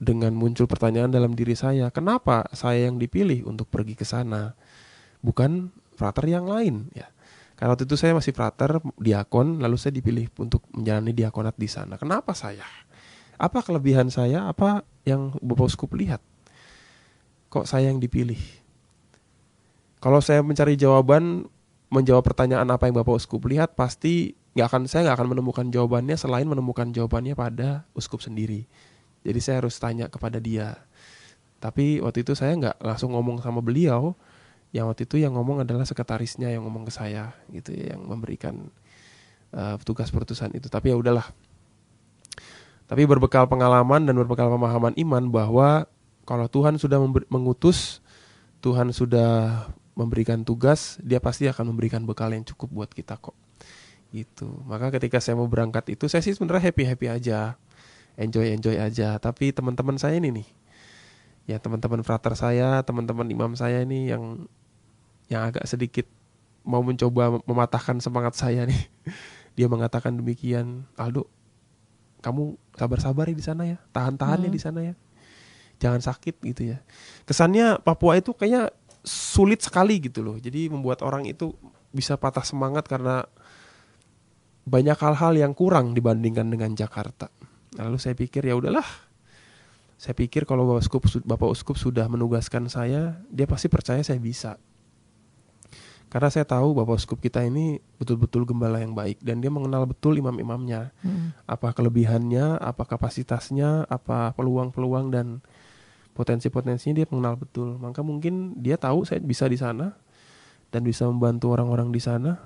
dengan muncul pertanyaan dalam diri saya, kenapa saya yang dipilih untuk pergi ke sana, bukan frater yang lain ya? Karena waktu itu saya masih frater, diakon, lalu saya dipilih untuk menjalani diakonat di sana. Kenapa saya? Apa kelebihan saya? Apa yang Bapak Uskup lihat? Kok saya yang dipilih? Kalau saya mencari jawaban, menjawab pertanyaan apa yang Bapak Uskup lihat, pasti saya nggak akan menemukan jawabannya selain menemukan jawabannya pada Uskup sendiri. Jadi saya harus tanya kepada dia. Tapi waktu itu saya nggak langsung ngomong sama beliau. Yang waktu itu yang ngomong adalah sekretarisnya yang ngomong ke saya, gitu ya, yang memberikan tugas perutusan itu. Tapi ya udahlah. Tapi berbekal pengalaman dan berbekal pemahaman iman bahwa kalau Tuhan sudah mengutus, Tuhan sudah memberikan tugas, Dia pasti akan memberikan bekal yang cukup buat kita kok. Gitu. Maka ketika saya mau berangkat itu, saya sih sebenarnya happy aja, enjoy aja. Tapi teman-teman saya ini nih, ya teman-teman frater saya, teman-teman imam saya ini yang agak sedikit mau mencoba mematahkan semangat saya nih. Dia mengatakan demikian, Aldo, kamu sabar-sabar ya di sana ya, tahan-tahan ya di sana ya, jangan sakit gitu ya. Kesannya Papua itu kayaknya sulit sekali gitu loh. Jadi membuat orang itu bisa patah semangat karena banyak hal-hal yang kurang dibandingkan dengan Jakarta. Lalu saya pikir ya udahlah. Saya pikir kalau Bapak Uskup sudah menugaskan saya, dia pasti percaya saya bisa. Karena saya tahu Bapak Uskup kita ini betul-betul gembala yang baik dan dia mengenal betul imam-imamnya. Apa kelebihannya, apa kapasitasnya, apa peluang-peluang dan potensi-potensinya dia mengenal betul. Maka mungkin dia tahu saya bisa di sana dan bisa membantu orang-orang di sana.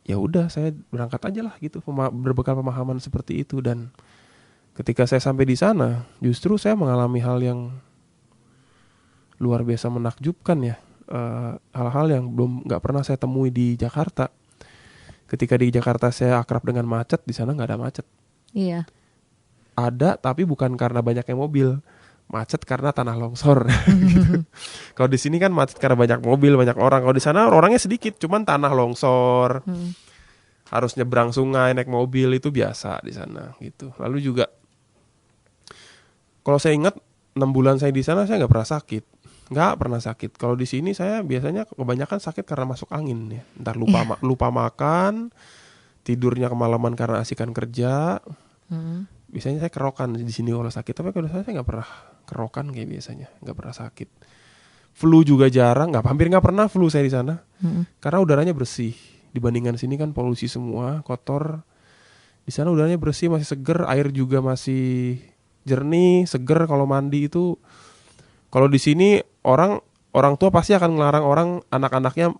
Ya udah, saya berangkat aja lah gitu, berbekal pemahaman seperti itu. Dan ketika saya sampai di sana, justru saya mengalami hal yang luar biasa menakjubkan ya. Hal-hal yang nggak pernah saya temui di Jakarta. Ketika di Jakarta saya akrab dengan macet, di sana nggak ada macet. Iya. Ada, tapi bukan karena banyaknya mobil, macet karena tanah longsor. Gitu. Kalau di sini kan macet karena banyak mobil, banyak orang. Kalau di sana orangnya sedikit, cuman tanah longsor. harus nyebrang sungai naik mobil itu biasa di sana gitu. Lalu juga kalau saya ingat 6 bulan saya di sana saya nggak pernah sakit. Kalau di sini saya biasanya kebanyakan sakit karena masuk angin ya. Entar lupa makan, tidurnya kemalaman karena asikan kerja. Biasanya saya kerokan di sini kalau sakit, tapi kalau saya nggak pernah kerokan kayak biasanya, nggak pernah sakit. Flu juga jarang, hampir nggak pernah flu saya di sana, karena udaranya bersih. Dibandingkan sini kan polusi semua, kotor. Di sana udaranya bersih, masih seger, air juga masih jernih, seger kalau mandi itu. Kalau di sini orang tua pasti akan ngelarang anak-anaknya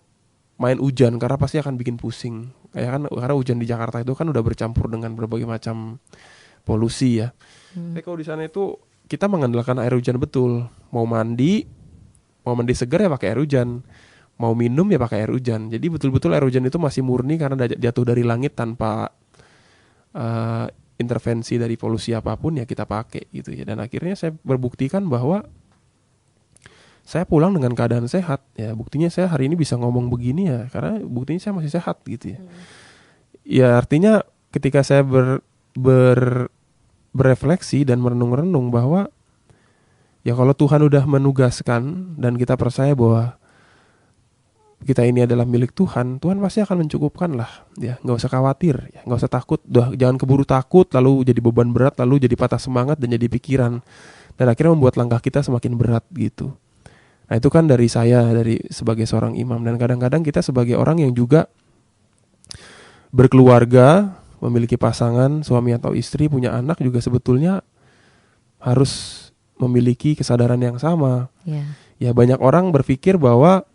main hujan karena pasti akan bikin pusing. Karena hujan di Jakarta itu kan udah bercampur dengan berbagai macam polusi ya. Tapi kalau di sana itu kita mengandalkan air hujan betul. Mau mandi seger ya pakai air hujan. Mau minum ya pakai air hujan. Jadi betul-betul air hujan itu masih murni karena jatuh dari langit tanpa intervensi dari polusi apapun ya kita pakai gitu ya. Dan akhirnya saya berbuktikan bahwa saya pulang dengan keadaan sehat ya. Buktinya saya hari ini bisa ngomong begini ya karena buktinya saya masih sehat gitu ya. Ya artinya ketika saya berefleksi dan merenung-renung bahwa ya kalau Tuhan udah menugaskan dan kita percaya bahwa kita ini adalah milik Tuhan pasti akan mencukupkan lah ya, nggak usah khawatir ya, nggak usah takut, jangan keburu takut lalu jadi beban berat, lalu jadi patah semangat dan jadi pikiran dan akhirnya membuat langkah kita semakin berat gitu. Nah itu kan dari sebagai seorang imam, dan kadang-kadang kita sebagai orang yang juga berkeluarga, memiliki pasangan, suami atau istri, punya anak juga sebetulnya harus memiliki kesadaran yang sama. Ya banyak orang berpikir bahwa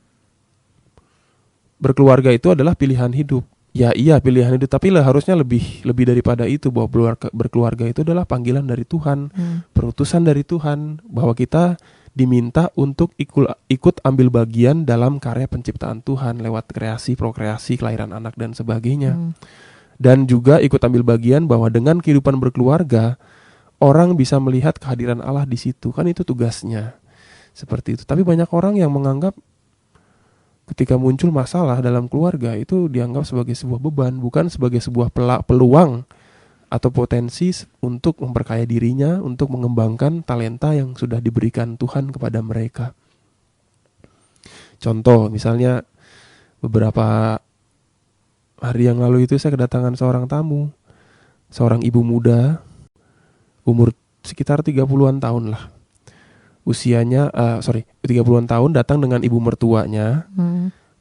berkeluarga itu adalah pilihan hidup. Ya iya pilihan hidup, tapi harusnya lebih daripada itu, bahwa berkeluarga itu adalah panggilan dari Tuhan, perutusan dari Tuhan, bahwa kita diminta untuk ikut ambil bagian dalam karya penciptaan Tuhan lewat kreasi, prokreasi, kelahiran anak dan sebagainya. Dan juga ikut ambil bagian bahwa dengan kehidupan berkeluarga orang bisa melihat kehadiran Allah di situ. Kan itu tugasnya. Seperti itu. Tapi banyak orang yang menganggap ketika muncul masalah dalam keluarga itu dianggap sebagai sebuah beban, bukan sebagai sebuah peluang atau potensi untuk memperkaya dirinya, untuk mengembangkan talenta yang sudah diberikan Tuhan kepada mereka. Contoh, misalnya beberapa hari yang lalu itu saya kedatangan seorang tamu, seorang ibu muda, umur sekitar 30-an tahun lah. Usianya, 30-an tahun, datang dengan ibu mertuanya,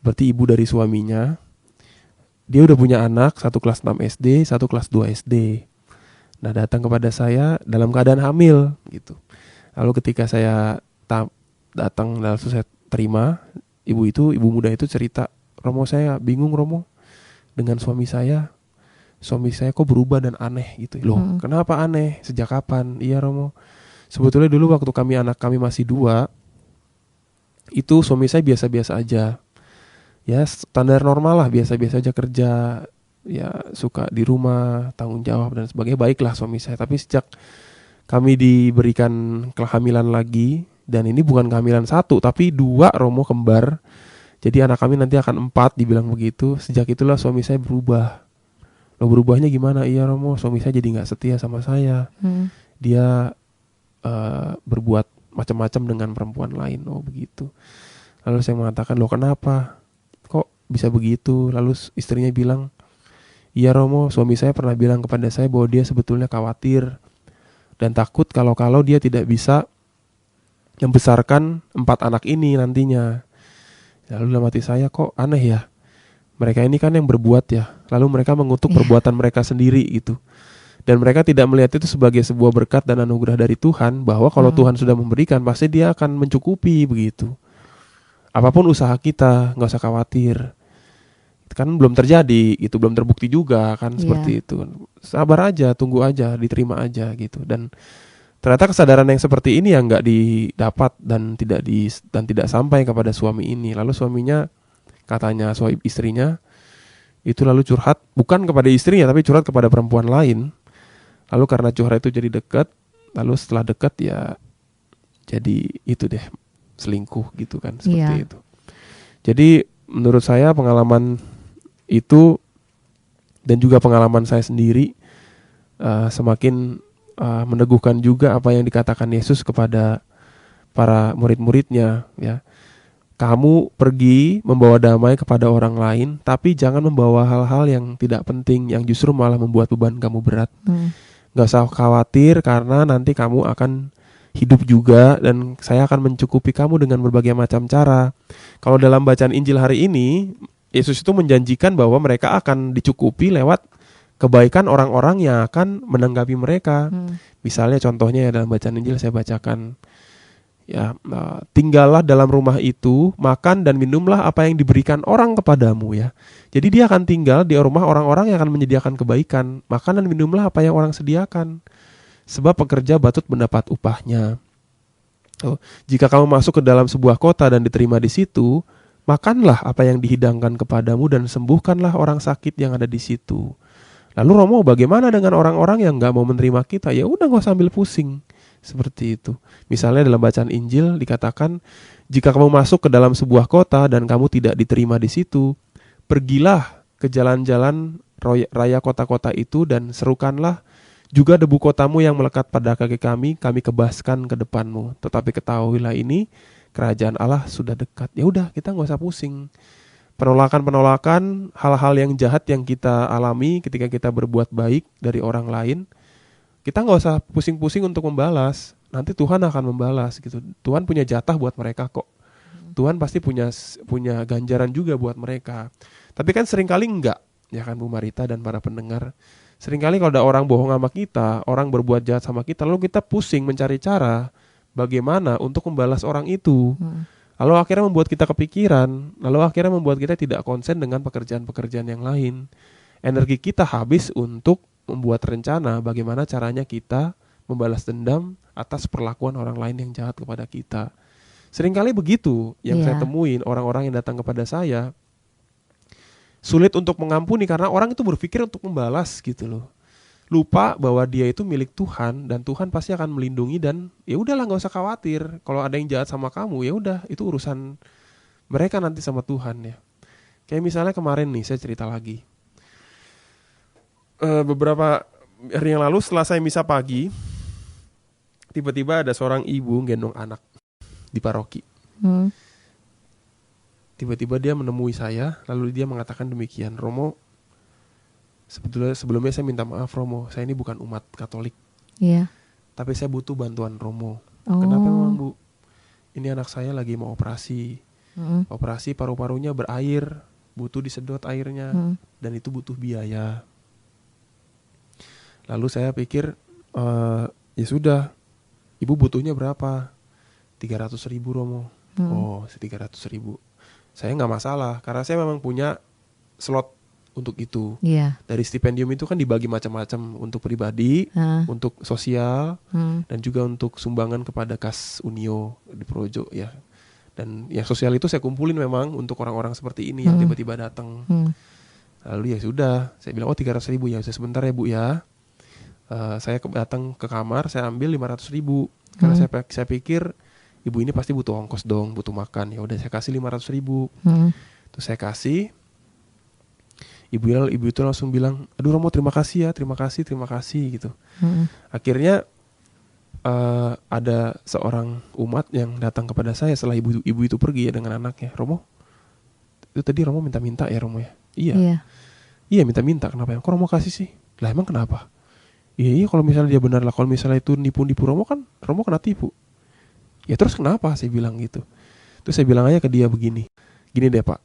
berarti ibu dari suaminya. Dia udah punya anak, satu kelas 6 SD, satu kelas 2 SD. Nah datang kepada saya dalam keadaan hamil gitu. Lalu ketika saya datang, lalu saya terima, ibu muda itu cerita, Romo saya bingung Romo, dengan suami saya kok berubah dan aneh gitu. Loh kenapa aneh? Sejak kapan? Iya Romo, sebetulnya dulu waktu anak kami masih 2, itu suami saya biasa-biasa aja. Ya standar normal lah, biasa-biasa aja kerja, ya suka di rumah, tanggung jawab dan sebagainya, baiklah suami saya. Tapi sejak kami diberikan kehamilan lagi, dan ini bukan kehamilan 1 tapi 2 Romo, kembar. Jadi anak kami nanti akan 4, dibilang begitu. Sejak itulah suami saya berubah. Loh berubahnya gimana? Iya Romo, suami saya jadi gak setia sama saya. Dia berbuat macam-macam dengan perempuan lain. Oh begitu. Lalu saya mengatakan, loh kenapa? Kok bisa begitu? Lalu istrinya bilang, iya Romo, suami saya pernah bilang kepada saya bahwa dia sebetulnya khawatir dan takut kalau dia tidak bisa membesarkan 4 anak ini nantinya. Lalu dalam hati saya, kok aneh ya, mereka ini kan yang berbuat ya, lalu mereka mengutuk perbuatan mereka sendiri gitu. Dan mereka tidak melihat itu sebagai sebuah berkat dan anugerah dari Tuhan, bahwa kalau Tuhan sudah memberikan pasti dia akan mencukupi begitu. Apapun usaha kita, gak usah khawatir. Kan belum terjadi, itu belum terbukti juga kan, seperti itu. Sabar aja, tunggu aja, diterima aja gitu. Dan ternyata kesadaran yang seperti ini yang nggak didapat dan tidak sampai kepada suami ini. Lalu suaminya, katanya istrinya itu lalu curhat, bukan kepada istrinya tapi curhat kepada perempuan lain. Lalu karena curhat itu jadi dekat, lalu setelah dekat ya jadi itu deh, selingkuh gitu kan, seperti itu. Jadi menurut saya pengalaman itu dan juga pengalaman saya sendiri semakin meneguhkan juga apa yang dikatakan Yesus kepada para murid-muridnya, ya. Kamu pergi membawa damai kepada orang lain, tapi jangan membawa hal-hal yang tidak penting, yang justru malah membuat beban kamu berat. Gak usah khawatir karena nanti kamu akan hidup juga dan saya akan mencukupi kamu dengan berbagai macam cara. Kalau dalam bacaan Injil hari ini, Yesus itu menjanjikan bahwa mereka akan dicukupi lewat kebaikan orang-orang yang akan menanggapi mereka. Misalnya contohnya ya dalam bacaan Injil saya bacakan, ya, tinggallah dalam rumah itu, makan dan minumlah apa yang diberikan orang kepadamu, ya. Jadi dia akan tinggal di rumah orang-orang yang akan menyediakan kebaikan. Makan dan minumlah apa yang orang sediakan. Sebab pekerja patut mendapat upahnya. Jika kamu masuk ke dalam sebuah kota dan diterima di situ, makanlah apa yang dihidangkan kepadamu dan sembuhkanlah orang sakit yang ada di situ. Lalu Romo, bagaimana dengan orang-orang yang gak mau menerima kita? Ya udah, gak usah ambil pusing. Seperti itu. Misalnya dalam bacaan Injil dikatakan, jika kamu masuk ke dalam sebuah kota dan kamu tidak diterima di situ, pergilah ke jalan-jalan raya kota-kota itu dan serukanlah juga debu kotamu yang melekat pada kaki kami kebaskan ke depanmu. Tetapi ketahuilah ini, kerajaan Allah sudah dekat. Ya udah, kita nggak usah pusing. Penolakan-penolakan, hal-hal yang jahat yang kita alami ketika kita berbuat baik dari orang lain, kita nggak usah pusing-pusing untuk membalas. Nanti Tuhan akan membalas gitu. Tuhan punya jatah buat mereka kok. Tuhan pasti punya ganjaran juga buat mereka. Tapi kan seringkali enggak, ya kan Bu Marita dan para pendengar. Seringkali kalau ada orang bohong sama kita, orang berbuat jahat sama kita, lalu kita pusing mencari cara bagaimana untuk membalas orang itu. Lalu akhirnya membuat kita kepikiran, lalu akhirnya membuat kita tidak konsen dengan pekerjaan-pekerjaan yang lain. Energi kita habis untuk membuat rencana bagaimana caranya kita membalas dendam atas perlakuan orang lain yang jahat kepada kita. Seringkali begitu yang saya temuin, orang-orang yang datang kepada saya sulit untuk mengampuni karena orang itu berpikir untuk membalas gitu loh. Lupa bahwa dia itu milik Tuhan dan Tuhan pasti akan melindungi dan ya udahlah, nggak usah khawatir. Kalau ada yang jahat sama kamu, ya udah, itu urusan mereka nanti sama Tuhan, ya. Kayak misalnya kemarin nih, saya cerita lagi. Beberapa hari yang lalu setelah saya misa pagi, tiba-tiba ada seorang ibu gendong anak di paroki. Tiba-tiba dia menemui saya, lalu dia mengatakan demikian, Romo, sebelumnya saya minta maaf Romo, saya ini bukan umat Katolik, tapi saya butuh bantuan Romo. Kenapa memang Bu? Ini anak saya lagi mau operasi, operasi paru-parunya berair, butuh disedot airnya, dan itu butuh biaya. Lalu saya pikir, ya sudah, Ibu butuhnya berapa? 300.000 Romo. Oh, 300.000. Saya nggak masalah, karena saya memang punya slot untuk itu. Dari stipendium itu kan dibagi macam-macam, untuk pribadi, untuk sosial, dan juga untuk sumbangan kepada kas Unio di Projo, ya. Dan yang sosial itu saya kumpulin memang untuk orang-orang seperti ini yang tiba-tiba datang. Lalu ya sudah, saya bilang 300.000 ya, sebentar ya Bu ya. Saya datang ke kamar, saya ambil 500.000 karena saya pikir ibu ini pasti butuh ongkos dong, butuh makan. Ya udah saya kasih 500.000. Terus saya kasih. Ibu itu langsung bilang, aduh Romo terima kasih gitu. Akhirnya ada seorang umat yang datang kepada saya setelah ibu itu pergi ya dengan anaknya. Romo, itu tadi Romo minta-minta ya Romo ya? Iya minta-minta, kenapa ya? Kok Romo kasih sih? Lah emang kenapa? Iya kalau misalnya dia benar lah, kalau misalnya itu nipu-nipu Romo kan Romo kena tipu. Ya terus kenapa? Saya bilang gitu. Terus saya bilang aja ke dia begini. Gini deh Pak,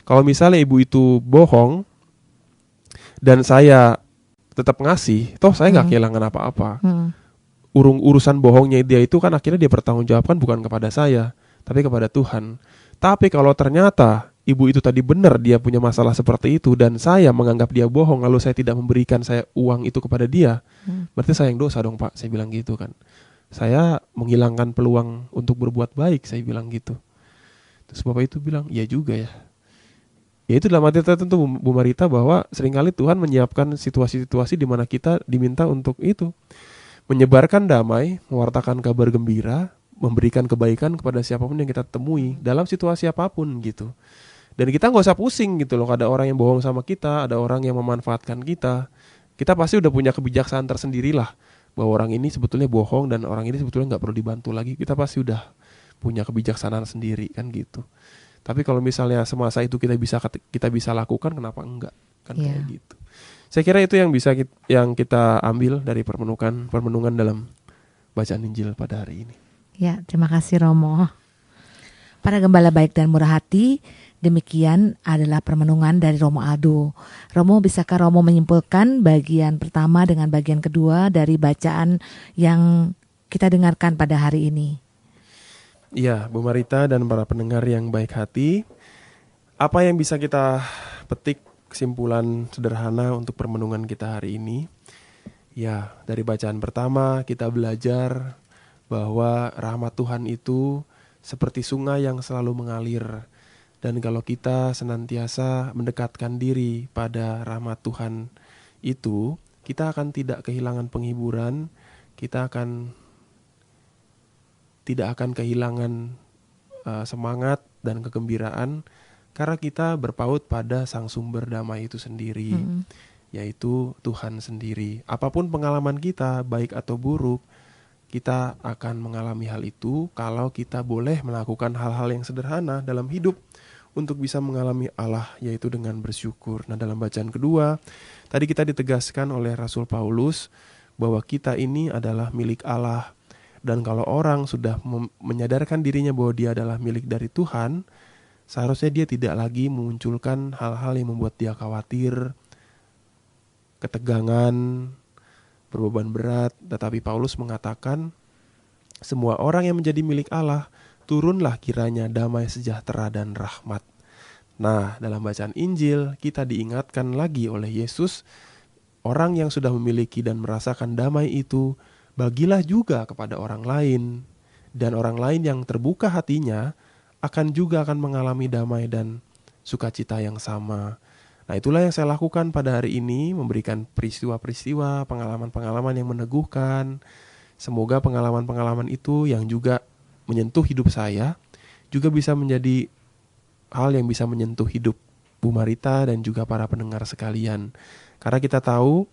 kalau misalnya ibu itu bohong dan saya tetap ngasih, toh saya gak kehilangan apa-apa. Urusan bohongnya dia itu kan akhirnya dia bertanggungjawabkan bukan kepada saya, tapi kepada Tuhan. Tapi kalau ternyata ibu itu tadi benar dia punya masalah seperti itu dan saya menganggap dia bohong lalu saya tidak memberikan saya uang itu kepada dia, berarti saya yang dosa dong Pak, saya bilang gitu kan. Saya menghilangkan peluang untuk berbuat baik, saya bilang gitu. Terus Bapak itu bilang, iya juga ya. Ya itu dalam arti tertentu Bu Marita bahwa seringkali Tuhan menyiapkan situasi-situasi di mana kita diminta untuk itu. Menyebarkan damai, mewartakan kabar gembira, memberikan kebaikan kepada siapapun yang kita temui dalam situasi apapun gitu. Dan kita nggak usah pusing gitu loh, ada orang yang bohong sama kita, ada orang yang memanfaatkan kita. Kita pasti udah punya kebijaksanaan tersendiri lah, bahwa orang ini sebetulnya bohong dan orang ini sebetulnya nggak perlu dibantu lagi. Kita pasti udah punya kebijaksanaan sendiri kan gitu. Tapi kalau misalnya semasa itu kita bisa lakukan, kenapa enggak? Kan kayak gitu. Saya kira itu yang kita ambil dari permenungan dalam bacaan Injil pada hari ini. Ya, terima kasih Romo. Para gembala baik dan murah hati, demikian adalah permenungan dari Romo Aldo. Romo, bisakah Romo menyimpulkan bagian pertama dengan bagian kedua dari bacaan yang kita dengarkan pada hari ini? Iya, Bu Marita dan para pendengar yang baik hati, apa yang bisa kita petik kesimpulan sederhana untuk permenungan kita hari ini? Ya, dari bacaan pertama kita belajar bahwa rahmat Tuhan itu seperti sungai yang selalu mengalir. Dan kalau kita senantiasa mendekatkan diri pada rahmat Tuhan itu, kita akan tidak kehilangan penghiburan, kita tidak akan kehilangan semangat dan kegembiraan, karena kita berpaut pada sang sumber damai itu sendiri, yaitu Tuhan sendiri. Apapun pengalaman kita, baik atau buruk, kita akan mengalami hal itu kalau kita boleh melakukan hal-hal yang sederhana dalam hidup untuk bisa mengalami Allah, yaitu dengan bersyukur. Nah, dalam bacaan kedua, tadi kita ditegaskan oleh Rasul Paulus bahwa kita ini adalah milik Allah. Dan kalau orang sudah menyadarkan dirinya bahwa dia adalah milik dari Tuhan, seharusnya dia tidak lagi memunculkan hal-hal yang membuat dia khawatir, ketegangan, berbeban berat. Tetapi Paulus mengatakan, semua orang yang menjadi milik Allah, turunlah kiranya damai sejahtera dan rahmat. Nah, dalam bacaan Injil kita diingatkan lagi oleh Yesus, orang yang sudah memiliki dan merasakan damai itu, bagilah juga kepada orang lain. Dan orang lain yang terbuka hatinya akan mengalami damai dan sukacita yang sama. Nah, itulah yang saya lakukan pada hari ini, memberikan peristiwa-peristiwa, pengalaman-pengalaman yang meneguhkan. Semoga pengalaman-pengalaman itu yang juga menyentuh hidup saya, juga bisa menjadi hal yang bisa menyentuh hidup Bu Marita dan juga para pendengar sekalian. Karena kita tahu,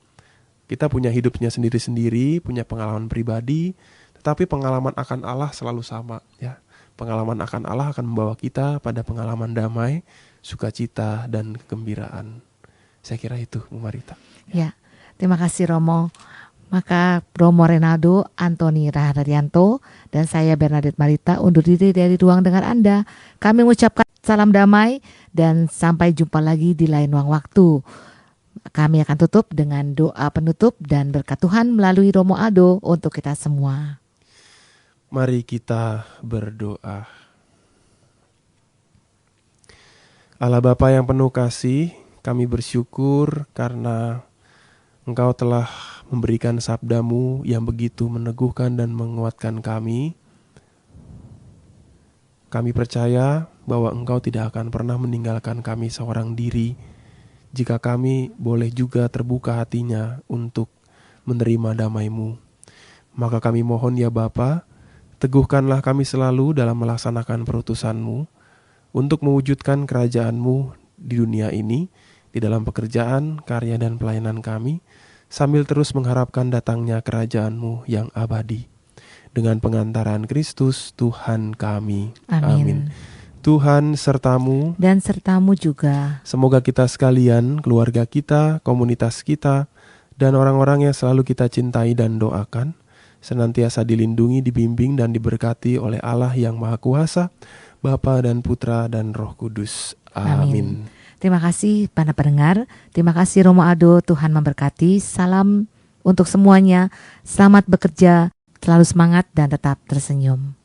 kita punya hidupnya sendiri-sendiri, punya pengalaman pribadi, tetapi pengalaman akan Allah selalu sama, ya. Pengalaman akan Allah akan membawa kita pada pengalaman damai, sukacita dan kegembiraan. Saya kira itu, Bu Marita. Ya, terima kasih Romo. Maka Romo Renaldo Antoni Rahardianto dan saya Bernadette Marita undur diri dari ruang dengar Anda. Kami mengucapkan salam damai dan sampai jumpa lagi di lain waktu. Kami akan tutup dengan doa penutup dan berkat Tuhan melalui Romo Aldo untuk kita semua. Mari kita berdoa. Allah Bapa yang penuh kasih, kami bersyukur karena Engkau telah memberikan sabda-Mu yang begitu meneguhkan dan menguatkan kami. Kami percaya bahwa Engkau tidak akan pernah meninggalkan kami seorang diri jika kami boleh juga terbuka hatinya untuk menerima damai-Mu. Maka kami mohon ya Bapa, teguhkanlah kami selalu dalam melaksanakan perutusan-Mu untuk mewujudkan kerajaan-Mu di dunia ini, di dalam pekerjaan, karya dan pelayanan kami, sambil terus mengharapkan datangnya kerajaan-Mu yang abadi. Dengan pengantaran Kristus Tuhan kami. Amin. Tuhan sertamu dan sertamu juga. Semoga kita sekalian, keluarga kita, komunitas kita, dan orang-orang yang selalu kita cintai dan doakan, senantiasa dilindungi, dibimbing, dan diberkati oleh Allah yang Maha Kuasa, Bapa dan Putra dan Roh Kudus. Amin. Terima kasih para pendengar. Terima kasih Romo Aldo. Tuhan memberkati. Salam untuk semuanya. Selamat bekerja, selalu semangat dan tetap tersenyum.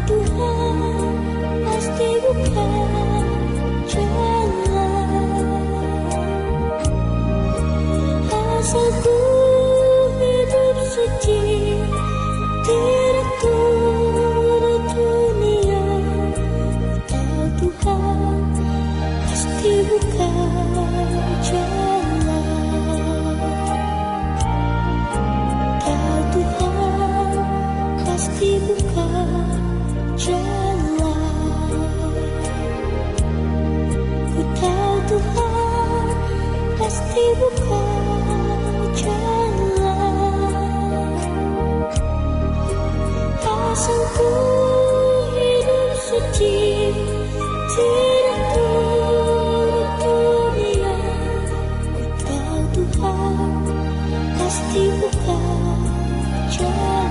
Tuhan pasti buka jalan. Asalku hidup suci, tidak turut dunia. Kau Tuhan pasti buka jalan. Kau Tuhan pasti buka jalan. Ku tahu Tuhan pasti buka jalan. Asalku hidup suci, tidak turut dunia. Ku tahu Tuhan pasti buka jalan.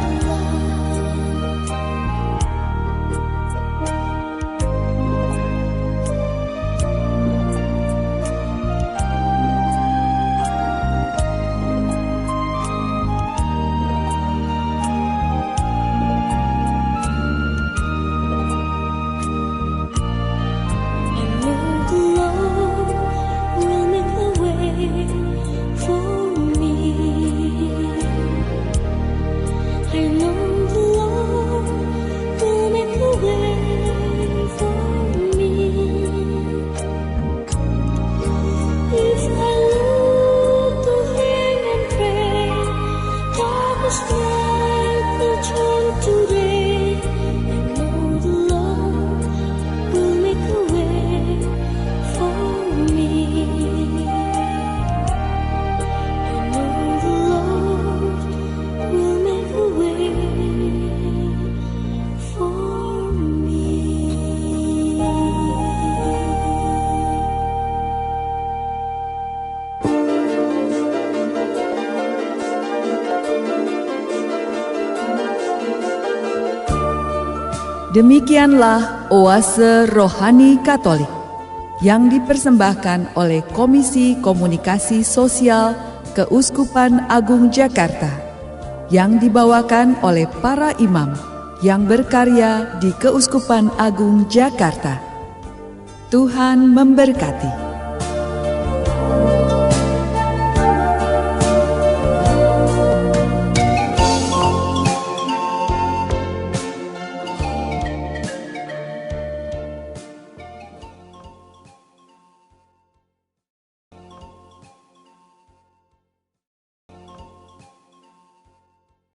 Demikianlah Oase Rohani Katolik yang dipersembahkan oleh Komisi Komunikasi Sosial Keuskupan Agung Jakarta, yang dibawakan oleh para imam yang berkarya di Keuskupan Agung Jakarta. Tuhan memberkati.